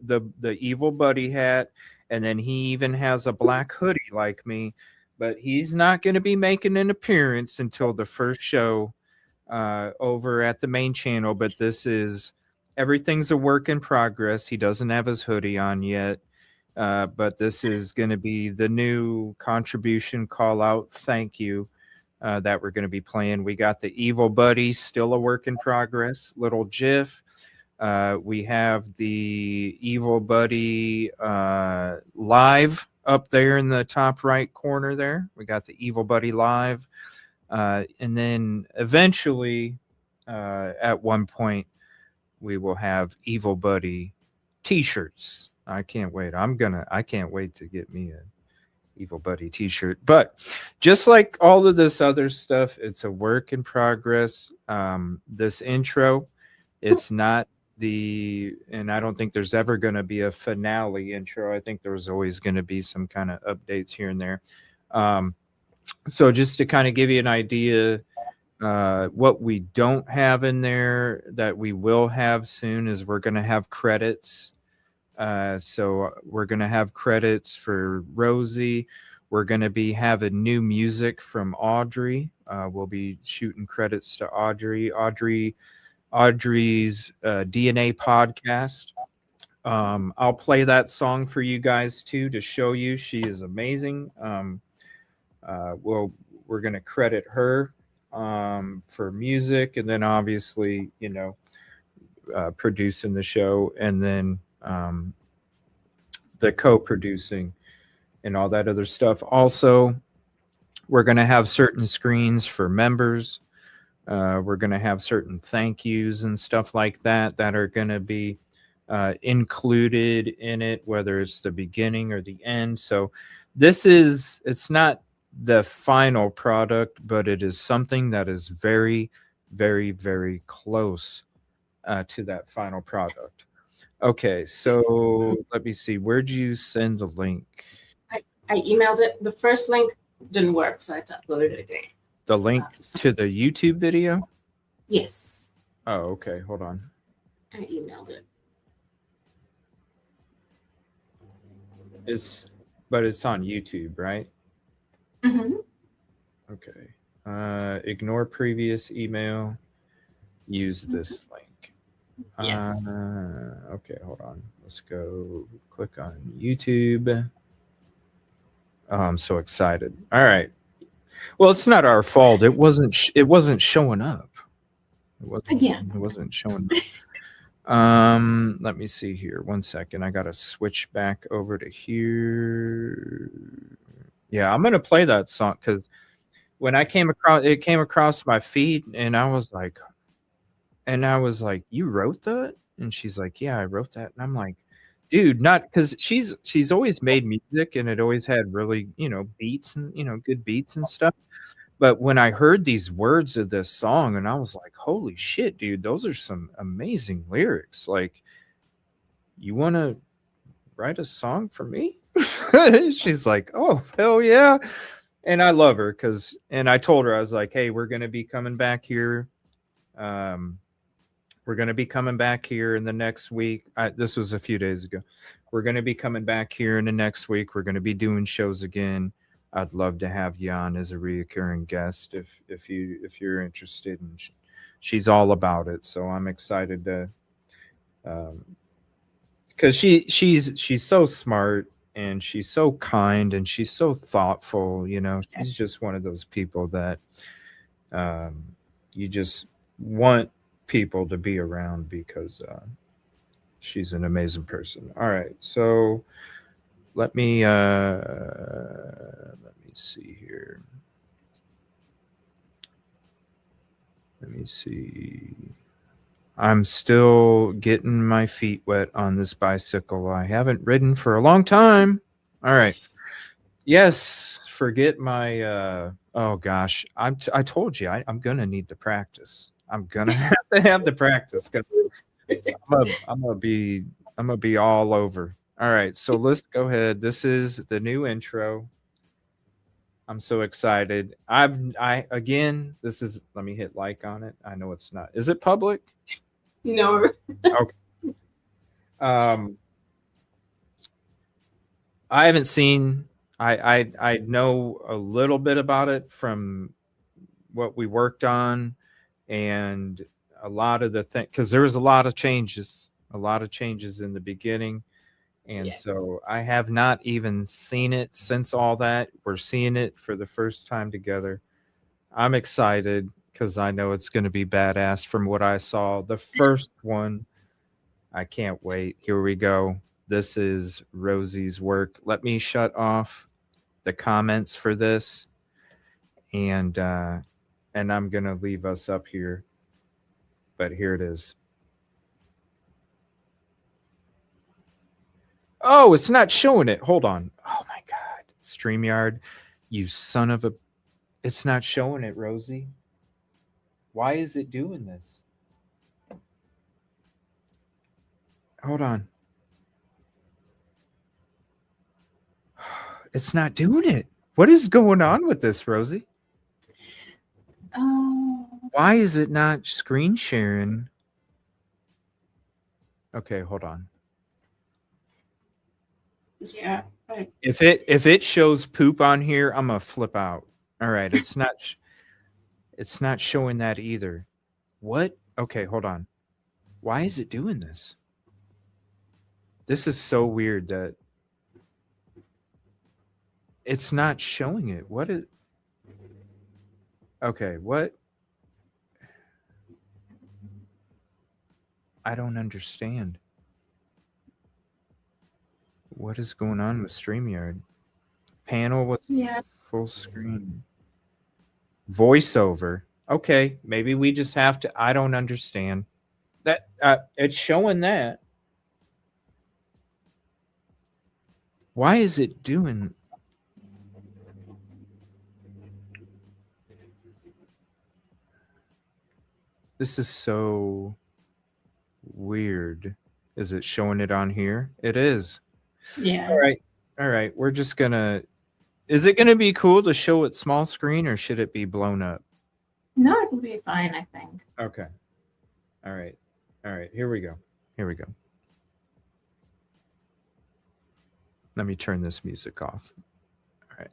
the Evil Buddy hat, and then he even has a black hoodie like me. But he's not going to be making an appearance until the first show over at the main channel. But everything's a work in progress. He doesn't have his hoodie on yet. But this is going to be the new contribution call out. Thank you that we're going to be playing. We got the Evil Buddy, still a work in progress, little GIF. We have the Evil Buddy live up there in the top right corner there. We got the Evil Buddy live. And then eventually, at one point, we will have Evil Buddy t-shirts. I can't wait. I can't wait to get me a Evil Buddy t-shirt. But just like all of this other stuff, it's a work in progress. This intro, it's not and I don't think there's ever going to be a finale intro. I think there's always going to be some kind of updates here and there. So just to kind of give you an idea, what we don't have in there that we will have soon is we're going to have credits. So we're going to have credits for Rosee. We're going to be having new music from Audrey. We'll be shooting credits to Audrey's DNA podcast. I'll play that song for you guys too to show you she is amazing. We're going to credit her for music, and then obviously, producing the show, and then the co-producing and all that other stuff. Also, we're going to have certain screens for members. We're going to have certain thank yous and stuff like that are going to be included in it, whether it's the beginning or the end. So it's not the final product, but it is something that is very, very, very close to that final product. Okay, so let me see. Where'd you send the link? I emailed it. The first link didn't work, so I had to upload it again. The link to the YouTube video? Yes. Oh, okay. Hold on. I emailed it. But it's on YouTube, right? Mm-hmm. Okay. Ignore previous email. Use this link. Yes. Okay, hold on. Let's go click on YouTube. Oh, I'm so excited. All right. Well, it's not our fault. It wasn't showing up. It wasn't showing up. Let me see here. 1 second. I gotta switch back over to here. Yeah, I'm gonna play that song because when it came across my feed, and I was like, you wrote that? And she's like, yeah, I wrote that. And I'm like, dude, not because she's always made music and it always had really, beats and, good beats and stuff. But when I heard these words of this song, and I was like, holy shit, dude, those are some amazing lyrics. Like, you want to write a song for me? She's like, oh, hell yeah. And I love her and I told her, I was like, hey, we're going to be coming back here. We're going to be coming back here in the next week. This was a few days ago. We're going to be coming back here in the next week. We're going to be doing shows again. I'd love to have you on as a reoccurring guest if you're interested. And she's all about it. So I'm excited to, because she's so smart and she's so kind and she's so thoughtful. She's just one of those people that you just want people to be around because she's an amazing person. All right, so let me see here. Let me see. I'm still getting my feet wet on this bicycle. I haven't ridden for a long time. All right. Yes, forget my oh gosh. I told you I'm gonna need to practice. I'm gonna have to have the practice because I'm gonna be all over. All right, so let's go ahead. This is the new intro. I'm so excited. Again, this is, let me hit like on it. I know it's not. Is it public? No. Okay. I haven't seen. I know a little bit about it from what we worked on, and a lot of the thing because there was a lot of changes in the beginning, and Yes. so I have not even seen it since all that. We're seeing it for the first time together. I'm excited because I know it's going to be badass from what I saw. The first one, I can't wait. Here we go. This is Rosee's work. Let me shut off the comments for this, and I'm gonna leave us up here. But here it is. Oh, it's not showing it. Hold on. Oh my god, StreamYard, you son of a! It's not showing it, Rosee. Why is it doing this? Hold on. It's not doing it. What is going on with this, Rosee? Why is it not screen sharing? Okay, hold on. Yeah. If it shows poop on here, I'm gonna flip out. All right, it's not showing that either. What? Okay, hold on. Why is it doing this? This is so weird that it's not showing it. What is? Okay, what? I don't understand. What is going on with StreamYard? Panel with full screen. Voiceover. Okay, maybe we just have to. I don't understand. That it's showing that. Why is it doing? This is so weird. Is it showing it on here? It is. Yeah. All right. All right. We're just gonna. Is it gonna be cool to show it small screen, or should it be blown up? No, it will be fine, I think. Okay. All right. All right. Here we go. Here we go. Let me turn this music off. All right.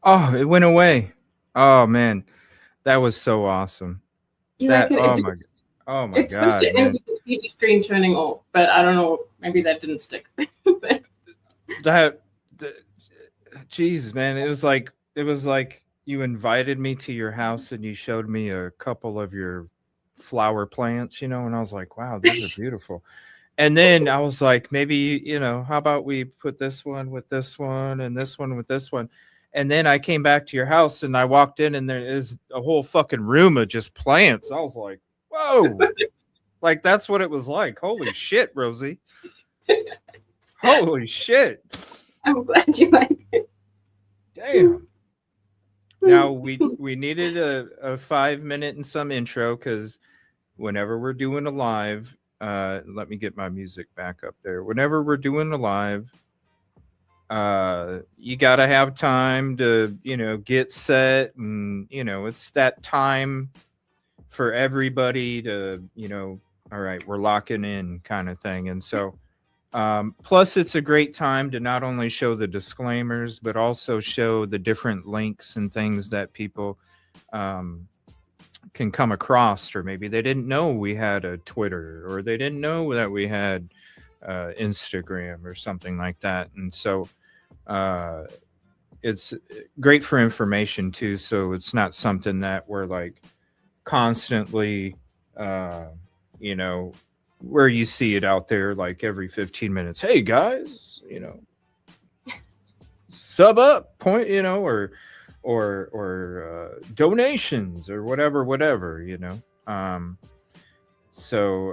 Oh, it went away. Oh man, that was so awesome. You like That it? oh my It's supposed to god, end man. with the TV screen turning off, but I don't know. Maybe that didn't stick. That, that Jesus, man, it was like you invited me to your house and you showed me a couple of your flower plants, and I was like, wow, those are beautiful. And then I was like, maybe, how about we put this one with this one and this one with this one? And then I came back to your house and I walked in and there is a whole fucking room of just plants. I was like, whoa, like that's what it was like. Holy shit, Rosie. Holy shit. I'm glad you like it. Damn. Now we needed a 5 minute and some intro because whenever we're doing a live, let me get my music back up there. Whenever we're doing a live, you got to have time to get set, and it's that time for everybody to all right, we're locking in kind of thing. And so plus it's a great time to not only show the disclaimers but also show the different links and things that people um, can come across, or maybe they didn't know we had a Twitter, or they didn't know that we had Instagram or something like that. And so uh, it's great for information too. So it's not something that we're like constantly, uh, you know, where you see it out there like every 15 minutes. Hey guys, sub up, point, or donations or whatever. Um, so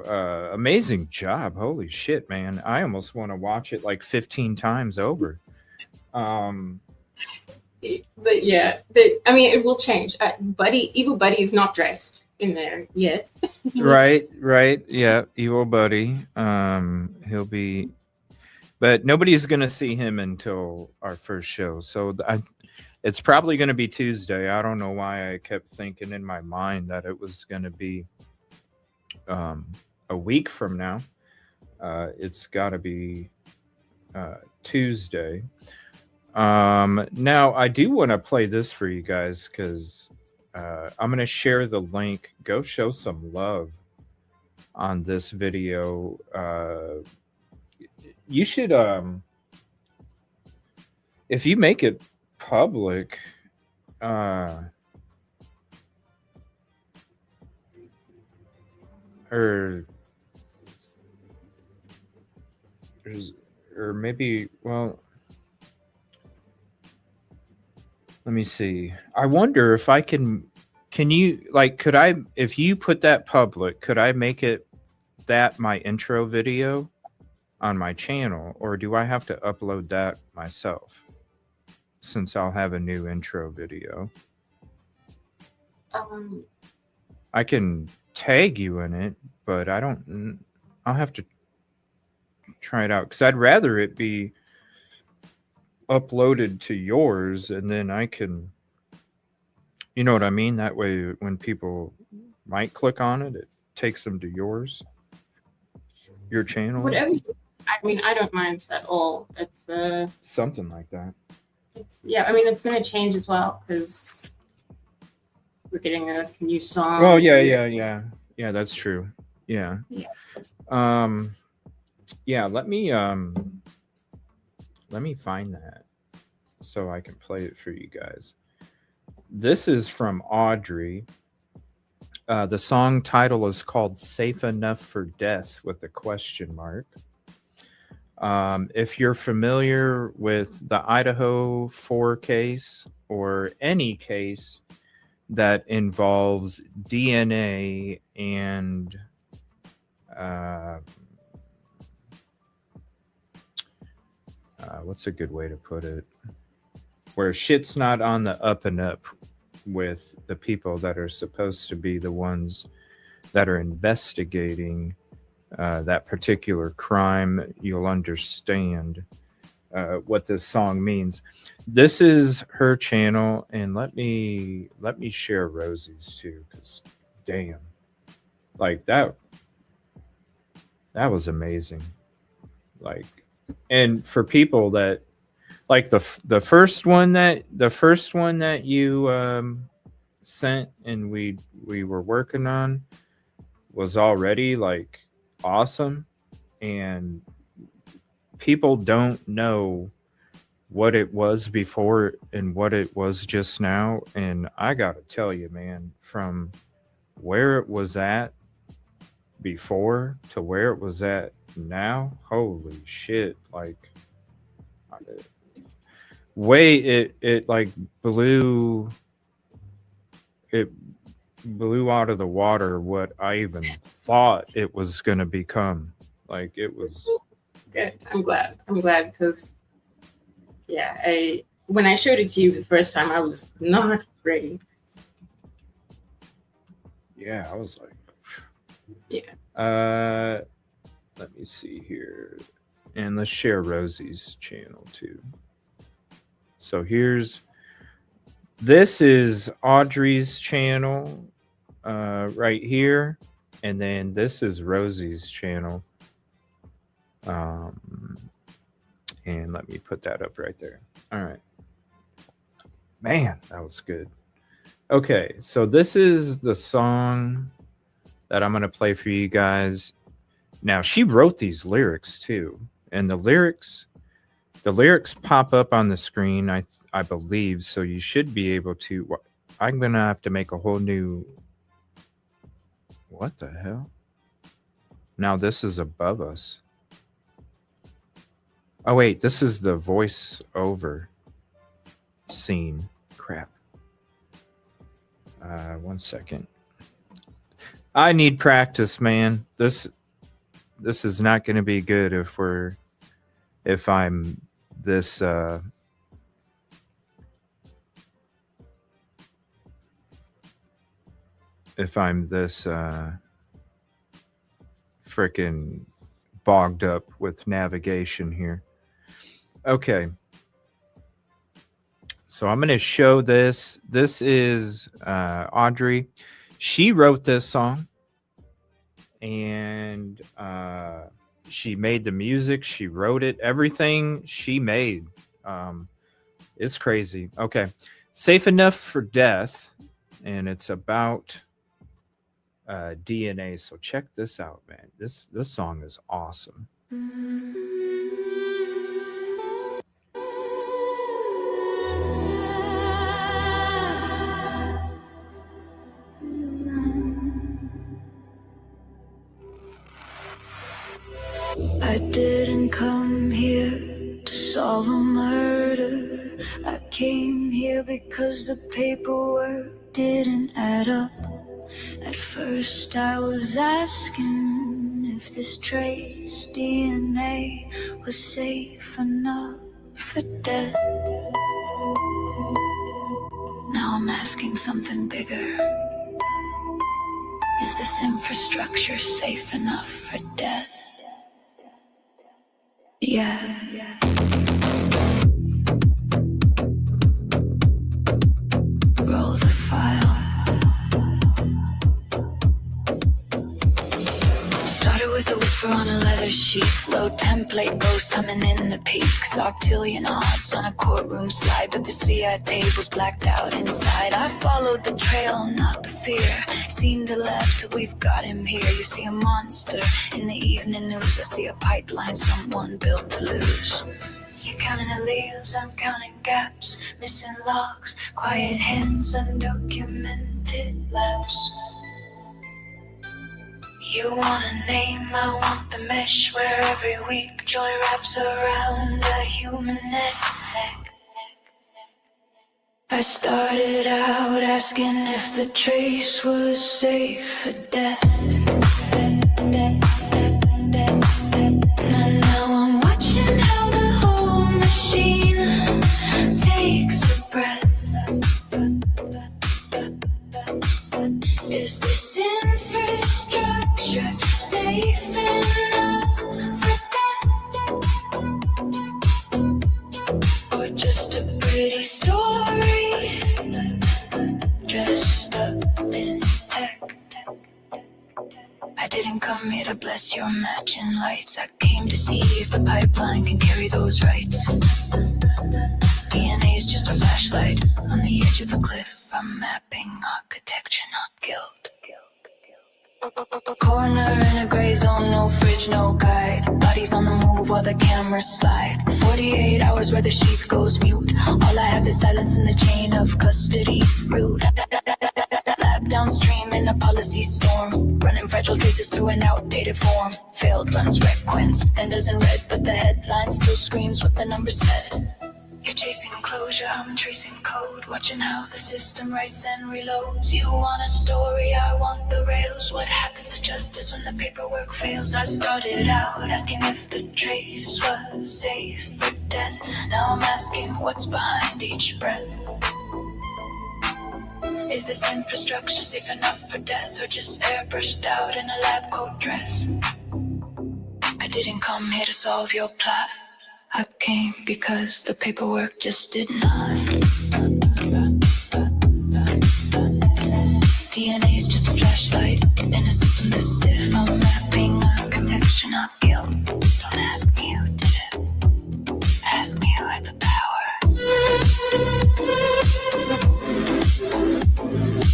amazing job. Holy shit, man. I almost want to watch it like 15 times over. But yeah, I mean, it will change. Evil Buddy is not dressed in there yet. Right. Yeah, evil buddy. He'll be, but nobody's gonna see him until our first show. So it's probably gonna be Tuesday. I don't know why I kept thinking in my mind that it was gonna be um, a week from now. It's got to be Tuesday. Now I do want to play this for you guys because I'm going to share the link. Go show some love on this video. You should, if you make it public, or maybe, well, let me see. I wonder if I can you, like, could I, if you put that public, could I make it that my intro video on my channel, or do I have to upload that myself since I'll have a new intro video? I can tag you in it, but I'll have to try it out because I'd rather it be uploaded to yours and then I can, you know what I mean? That way when people might click on it, it takes them to yours, your channel. Whatever. I mean, I don't mind at all. It's something like that. Yeah, I mean, it's going to change as well because we're getting a new song. Oh yeah, that's true. Yeah. Yeah, let me find that so I can play it for you guys. This is from Audrey. The song title is called Safe Enough for Death with a question mark. If you're familiar with the Idaho 4 case or any case that involves DNA and what's a good way to put it? Where shit's not on the up and up with the people that are supposed to be the ones that are investigating that particular crime, you'll understand what this song means. This is her channel, and let me share Rosee's too, because damn, like that was amazing. Like, and for people that, like the first one that you sent and we were working on was already like awesome, and people don't know what it was before and what it was just now. And I gotta tell you, man, from where it was at before to where it was at now, holy shit, like way it like blew it blew out of the water what I even thought it was gonna become. Like it was Good. I'm glad because yeah, when I showed it to you the first time, I was not ready. yeah, I was like Yeah. let me see here. And let's share Rosie's channel too. So this is Audrey's channel right here. And then this is Rosie's channel. And let me put that up right there. All right. Man, that was good. Okay, so this is the song that I'm going to play for you guys. Now, she wrote these lyrics too. And the lyrics pop up on the screen, I believe, so you should be able to. I'm going to have to make a whole new. What the hell? Now this is above us. Oh wait, this is the voice-over scene. Crap. 1 second. I need practice, man. This is not going to be good if I'm this freaking bogged up with navigation here. Okay. So I'm going to show this. This is Audrey. She wrote this song, and she made the music. She wrote it. Everything she made. It's crazy. Okay. Safe Enough for Death. And it's about DNA. So check this out, man. This song is awesome. I didn't come here to solve a murder. I came here because the paperwork didn't add up. At first I was asking if this trace DNA was safe enough for death. Now I'm asking something bigger. Is this infrastructure safe enough for death? Yeah. Roll the file. Started with a whisper on a leather sheath. Low template ghost humming in the peaks. Octillion odds on a courtroom slide, but the CI table's blacked out inside. I followed the trail, not the fear. Seen to left, we've got him here. You see a monster in the evening news. I see a pipeline someone built to lose. You're counting alleles, I'm counting gaps. Missing logs, quiet hands, undocumented lapse. You want a name, I want the mesh where every week joy wraps around a human neck. I started out asking if the trace was safe for death. Now I'm watching how the whole machine takes a breath. Is this infrastructure safe enough for death? Or just a pretty story dressed up in tech? I didn't come come here to bless your matching lights. I came to see if the pipeline can carry those rights. DNA is just a flashlight on the edge of the cliff. I'm mapping architecture, not guilt. Corner in a gray zone, no fridge, no guide. Bodies on the move while the cameras slide. 48 hours where the sheath goes mute. All I have is silence in the chain of custody. Rude. Lab downstream in a policy storm. Running fragile traces through an outdated form. Failed runs, requins, and isn't red, but the headline still screams what the numbers said. You're chasing closure, I'm tracing code. Watching how the system writes and reloads. You want a story, I want the rails. What happens to justice when the paperwork fails? I started out asking if the trace was safe for death. Now I'm asking what's behind each breath. Is this infrastructure safe enough for death, or just airbrushed out in a lab coat dress? I didn't come here to solve your plot. I came because the paperwork just did not. DNA is just a flashlight in a system this stiff. I'm mapping architecture, not guilt. Don't ask me who did it. Ask me who had the power.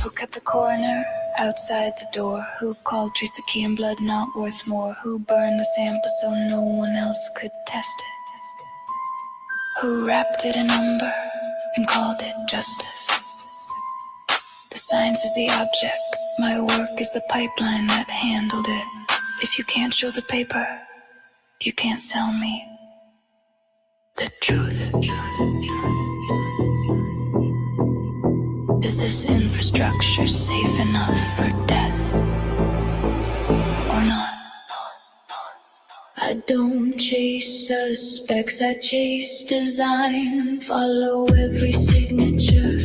Who kept the coroner outside the door? Who called, traced the key in blood not worth more? Who burned the sample so no one else could test it? Who wrapped it in umber and called it justice? The science is the object, my work is the pipeline that handled it. If you can't show the paper, you can't sell me the truth. Is this infrastructure safe enough for death or not? I don't chase suspects, I chase design. Follow every signature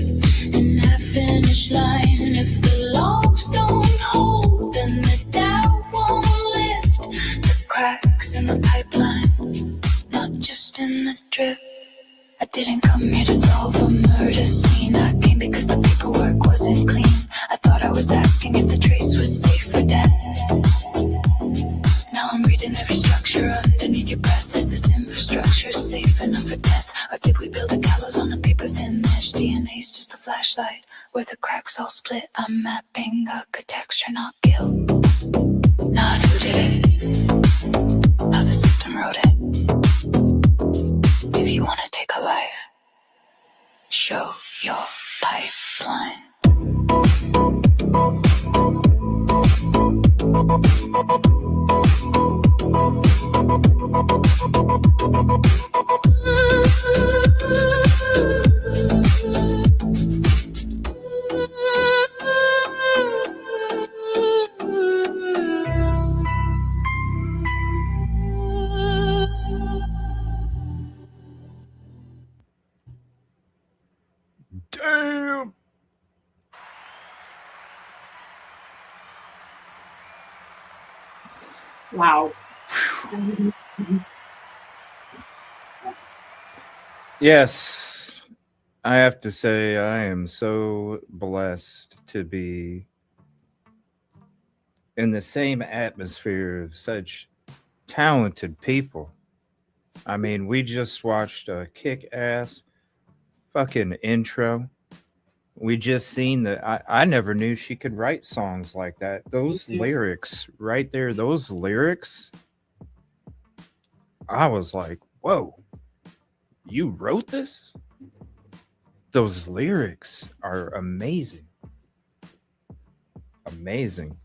and that finish line. If the logs don't hold, then the doubt won't lift. The cracks in the pipeline, not just in the drift. I didn't come here to solve a murder scene. I came because the paperwork wasn't clean. I thought I was asking if the trace was safe for death. Now I'm reading every structure underneath your breath. Is this infrastructure safe enough for death? Or did we build a gallows on a paper-thin mesh? DNA's just a flashlight where the cracks all split. I'm mapping architecture, not guilt. Not who did it, how the system wrote it. If you want to take a life, show your pipeline. Damn. Wow. Yes, I have to say I am so blessed to be in the same atmosphere of such talented people. I mean, we just watched a kick-ass fucking intro. We just seen that. I never knew she could write songs like that. Those lyrics right there, those lyrics, I was like, whoa, you wrote this? Those lyrics are amazing. Amazing.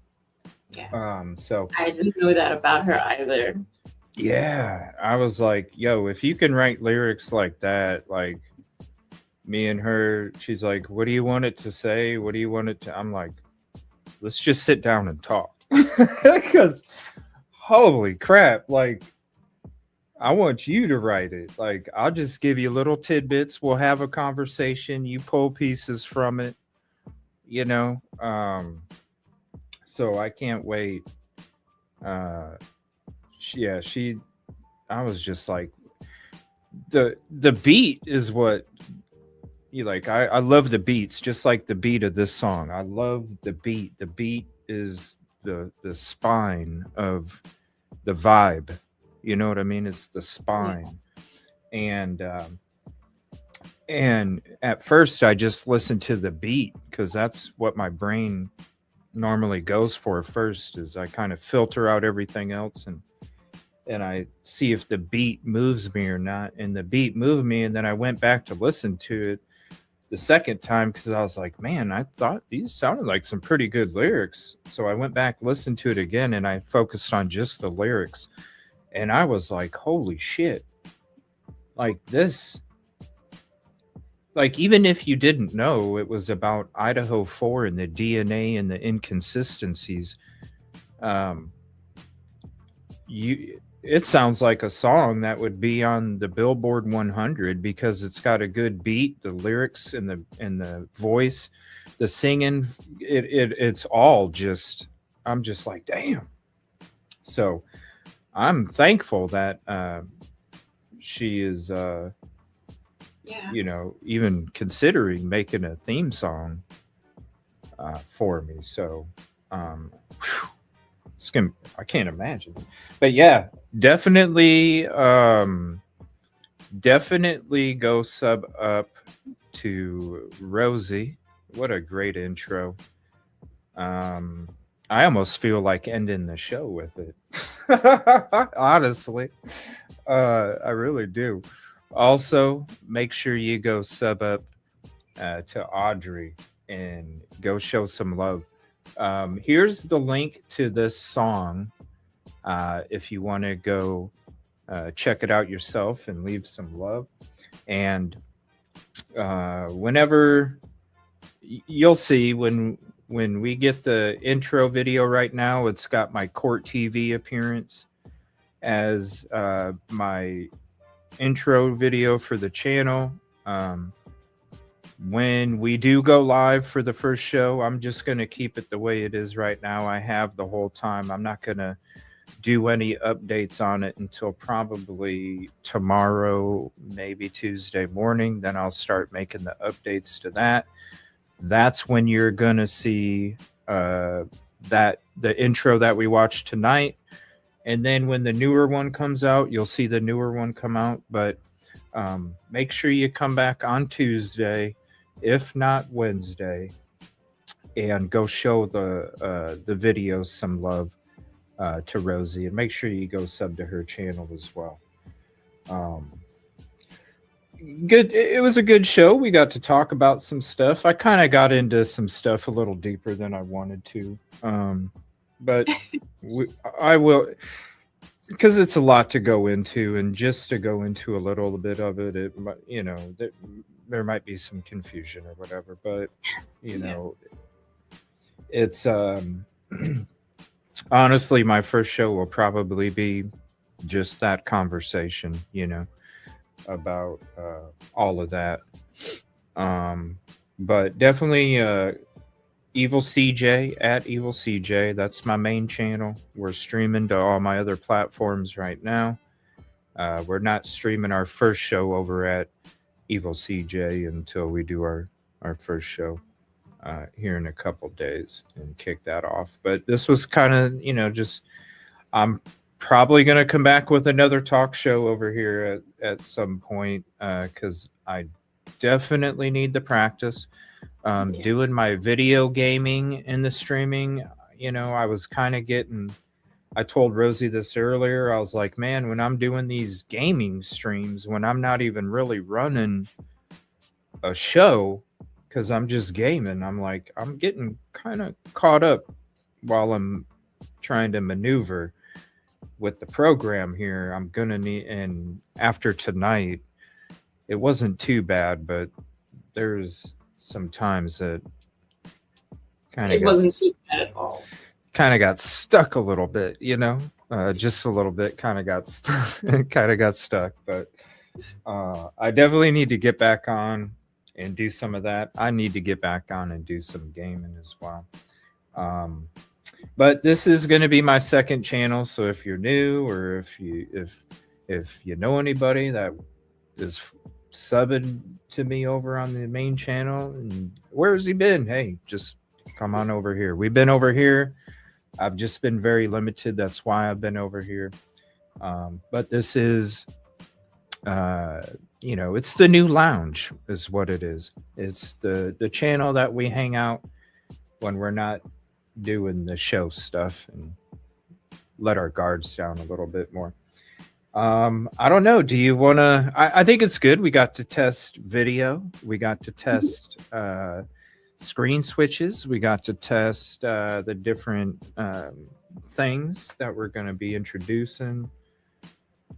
Yeah. So I didn't know that about her either. yeah, I was like, yo, if you can write lyrics like that, like me and her, she's like, what do you want it to say? What do you want it to? I'm like, let's just sit down and talk. Because holy crap, like, I want you to write it. Like, I'll just give you little tidbits. We'll have a conversation. You pull pieces from it, you know. So I can't wait. I was just like, the beat is what you like. I love the beats, just like the beat of this song. I love the beat. The beat is the spine of the vibe. You know what I mean? It's the spine. And at first I just listened to the beat because that's what my brain normally goes for first, is I kind of filter out everything else and I see if the beat moves me or not. And the beat moved me, and then I went back to listen to it the second time because I was like, man, I thought these sounded like some pretty good lyrics. So I went back, listened to it again, and I focused on just the lyrics. And I was like, holy shit. Like this, like even if you didn't know it was about Idaho 4 and the DNA and the inconsistencies, it sounds like a song that would be on the Billboard 100 because it's got a good beat, the lyrics and the voice, the singing. It's all just, I'm just like, damn. So I'm thankful that she is, you know, even considering making a theme song for me. So it's gonna, I can't imagine. But yeah, definitely go sub up to Rosee. What a great intro. I almost feel like ending the show with it. Honestly, I really do. Also, make sure you go sub up to Audrey and go show some love. Here's the link to this song if you want to go check it out yourself and leave some love. And whenever you'll see when we get the intro video right now, it's got my Court TV appearance as my intro video for the channel. When we do go live for the first show, I'm just going to keep it the way it is right now. I have the whole time. I'm not going to do any updates on it until probably tomorrow, maybe Tuesday morning. Then I'll start making the updates to that. That's when you're going to see that the intro that we watched tonight. And then when the newer one comes out, you'll see the newer one come out. But make sure you come back on Tuesday, if not Wednesday, and go show the videos some love to Rosee. And make sure you go sub to her channel as well. Good. It was a good show. We got to talk about some stuff. I kind of got into some stuff a little deeper than I wanted to. But I will, because it's a lot to go into, and just to go into a little bit of it, it you know, there might be some confusion or whatever. But you know, it's honestly, my first show will probably be just that conversation, you know, about all of that. But definitely EvilleCJ at EvilleCJ. That's my main channel. We're streaming to all my other platforms right now. We're not streaming our first show over at EvilleCJ until we do our first show here in a couple days and kick that off. But this was kind of, you know, just, I'm probably going to come back with another talk show over here at some point because I definitely need the practice. Doing my video gaming and the streaming, you know, I was kind of getting, I told Rosee this earlier. I was like, man, when I'm doing these gaming streams, when I'm not even really running a show because I'm just gaming, I'm like, I'm getting kind of caught up while I'm trying to maneuver with the program here. I'm going to need, and after tonight, it wasn't too bad, but there's some times that kind of wasn't too bad at all. Kind of got stuck a little bit, you know, just a little bit. Kind of got stuck. But I definitely need to get back on and do some of that. I need to get back on and do some gaming as well. But this is going to be my second channel, so if you're new or if you know anybody that is subbing to me over on the main channel and where has he been, hey, just come on over here. We've been over here I've just been very limited. That's why I've been over here. But this is, it's the new lounge, is what it is. It's the channel that we hang out when we're not doing the show stuff and let our guards down a little bit more. I don't know. Do you want to? I think it's good. We got to test video. We got to test screen switches. We got to test the different things that we're going to be introducing.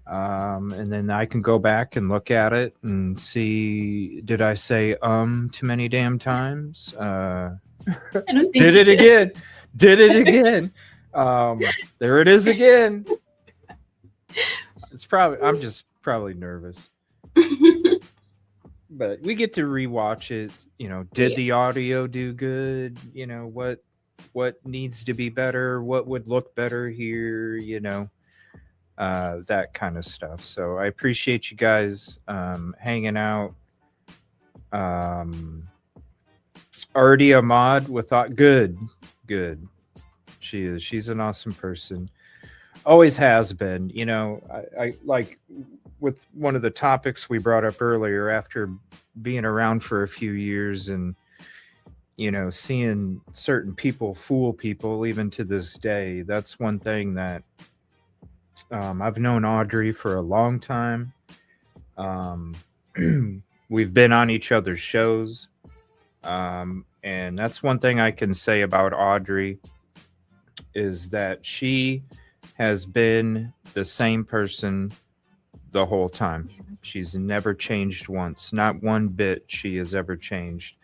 And then I can go back and look at it and see, did I say too many damn times? I don't think Did it again. Did it again. There it is again. I'm just probably nervous. But we get to rewatch it. Did the audio do good? What needs to be better? What would look better here? That kind of stuff. So I appreciate you guys hanging out. Already a mod with good. She is. She's an awesome person. Always has been. I like with one of the topics we brought up earlier, after being around for a few years and seeing certain people fool people even to this day. That's one thing that I've known Audrey for a long time. We've been on each other's shows. And that's one thing I can say about Audrey, is that she has been the same person the whole time. She's never changed once, not one bit she has ever changed.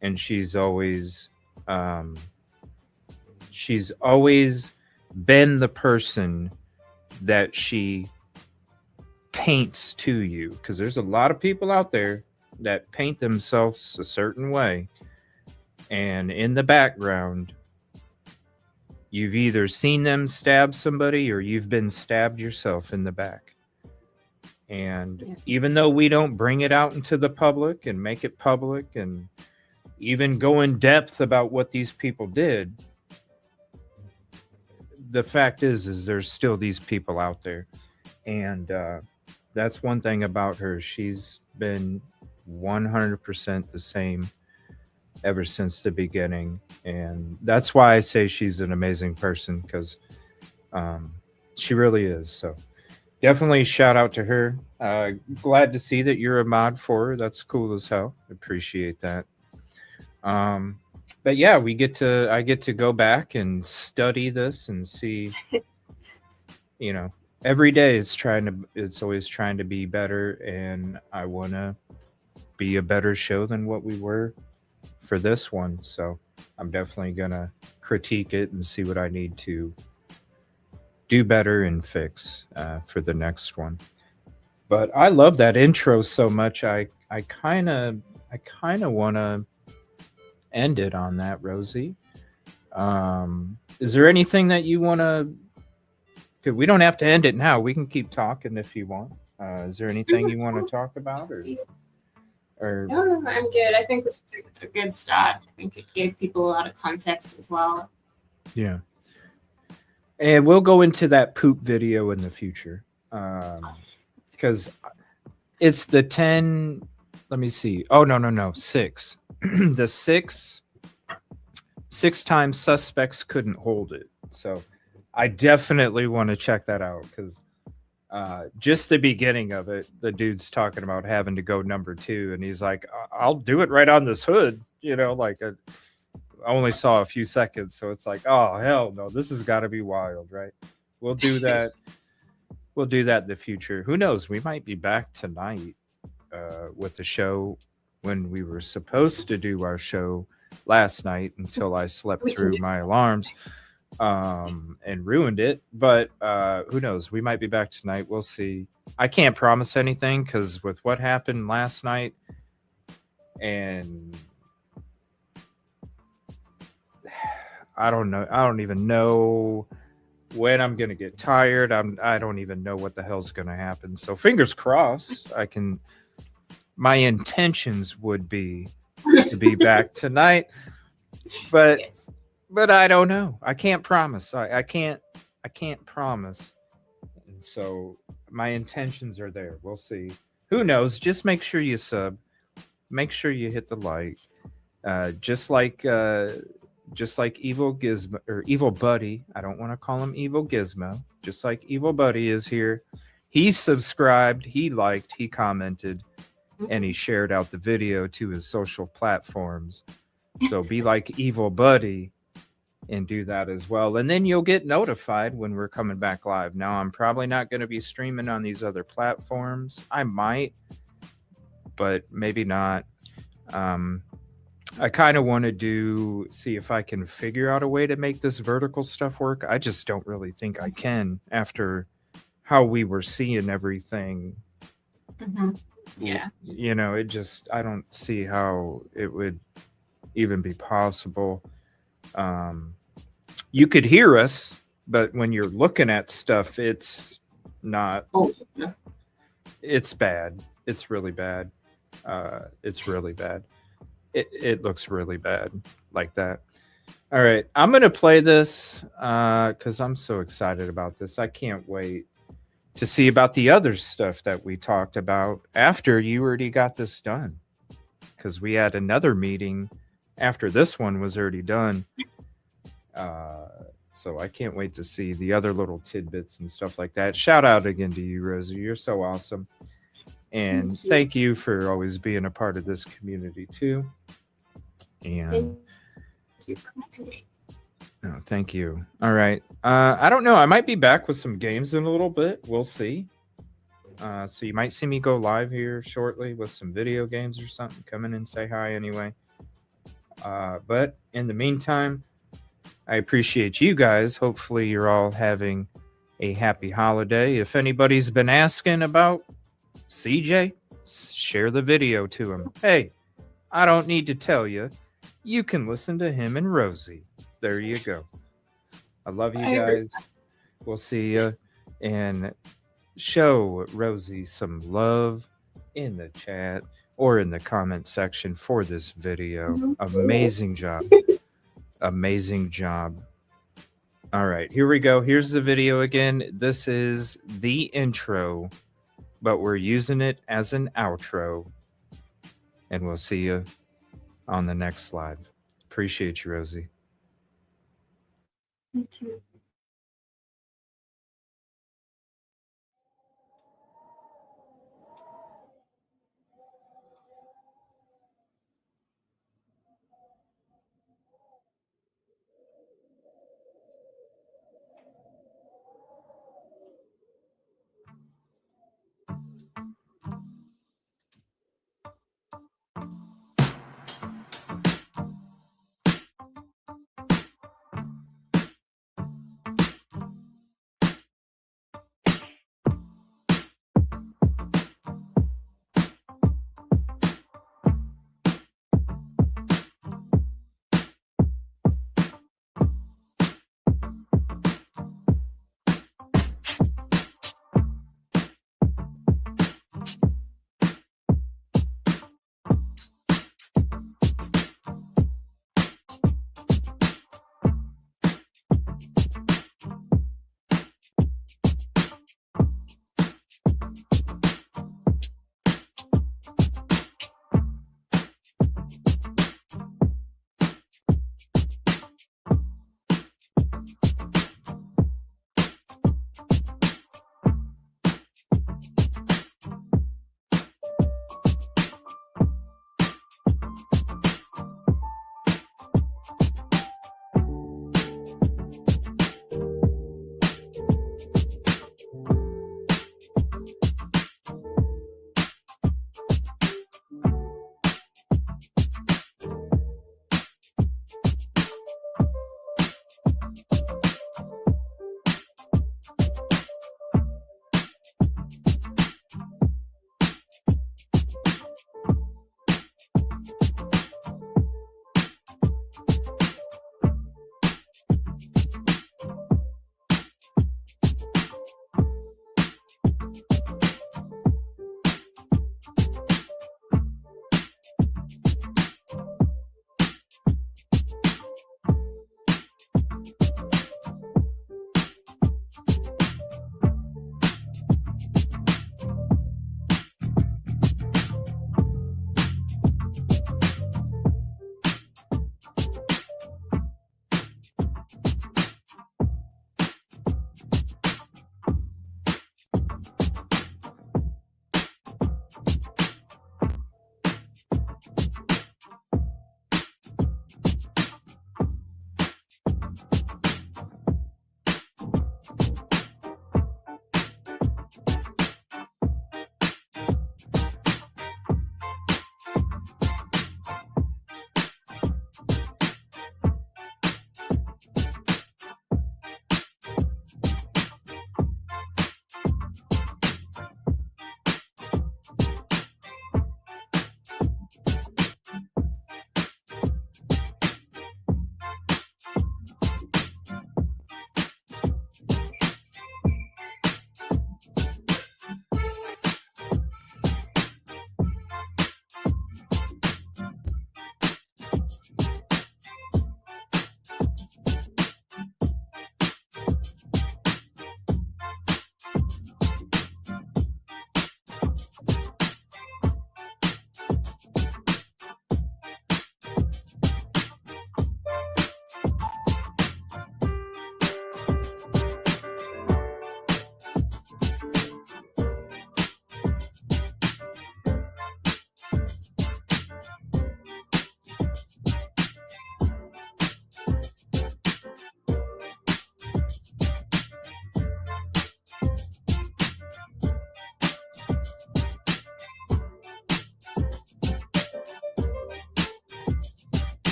And she's always been the person that she paints to you, because there's a lot of people out there that paint themselves a certain way, and in the background you've either seen them stab somebody or you've been stabbed yourself in the back. And even though we don't bring it out into the public and make it public and even go in depth about what these people did, the fact is there's still these people out there. And that's one thing about her. She's been 100% the same ever since the beginning. And that's why I say she's an amazing person, because she really is. So definitely shout out to her. Glad to see that you're a mod for her. That's cool as hell. Appreciate that. But yeah, I get to go back and study this and see, every day it's always trying to be better, and I want to be a better show than what we were for this one. So I'm definitely going to critique it and see what I need to do better and fix for the next one. But I love that intro so much. I kind of want to end it on that, Rosee. Is there anything that you want to? Because we don't have to end it now. We can keep talking if you want. Is there anything you want to talk about, or? No, I'm good. I think this was a good start. I think it gave people a lot of context as well. Yeah. And we'll go into that poop video in the future. Because it's the 10, let me see. Oh, no, 6. The 6 times suspects couldn't hold it. So I definitely want to check that out, because just the beginning of it, the dude's talking about having to go number 2, and he's like, I'll do it right on this hood. I only saw a few seconds, so it's like, oh, hell no, this has got to be wild, right? We'll do that. We'll do that in the future. Who knows? We might be back tonight with the show when we were supposed to do our show last night, until I slept through my alarms and ruined it. But who knows? We might be back tonight. We'll see. I can't promise anything, because with what happened last night, and I don't know. I don't even know when I'm gonna get tired. I don't even know what the hell's gonna happen. So fingers crossed. My intentions would be to be back tonight, but but I don't know. I can't promise. I can't promise. And so my intentions are there. We'll see. Who knows? Just make sure you sub. Make sure you hit the like. Just like Evil Gizmo or Evil Buddy. I don't want to call him Evil Gizmo. Just like Evil Buddy is here. He subscribed, he liked, he commented, and he shared out the video to his social platforms. So be like Evil Buddy and do that as well. And then you'll get notified when we're coming back live. Now, I'm probably not going to be streaming on these other platforms. I might, but maybe not. I kind of want to see if I can figure out a way to make this vertical stuff work. I just don't really think I can after how we were seeing everything. Mm-hmm. Yeah. You know, I don't see how it would even be possible. You could hear us, but when you're looking at stuff, it's not. Oh, yeah. It's bad. It's really bad. It's really bad. It looks really bad like that. All right, I'm gonna play this because I'm so excited about this. I can't wait to see about the other stuff that we talked about after you already got this done, because we had another meeting after this one was already done. So I can't wait to see the other little tidbits and stuff like that. Shout out again to you, Rosee. You're so awesome. And thank you for always being a part of this community too. And oh, thank you. All right. I don't know. I might be back with some games in a little bit. We'll see. So you might see me go live here shortly with some video games or something. Come in and say hi anyway. But in the meantime, I appreciate you guys. Hopefully you're all having a happy holiday. If anybody's been asking about CJ, share the video to him. Hey, I don't need to tell you. You can listen to him and Rosee. There you go. I love you guys. We'll see you. And show Rosee some love in the chat or in the comment section for this video. Amazing job. Amazing job. All right, here we go. Here's the video again. This is the intro, but we're using it as an outro. And we'll see you on the next slide. Appreciate you, Rosee. Me too.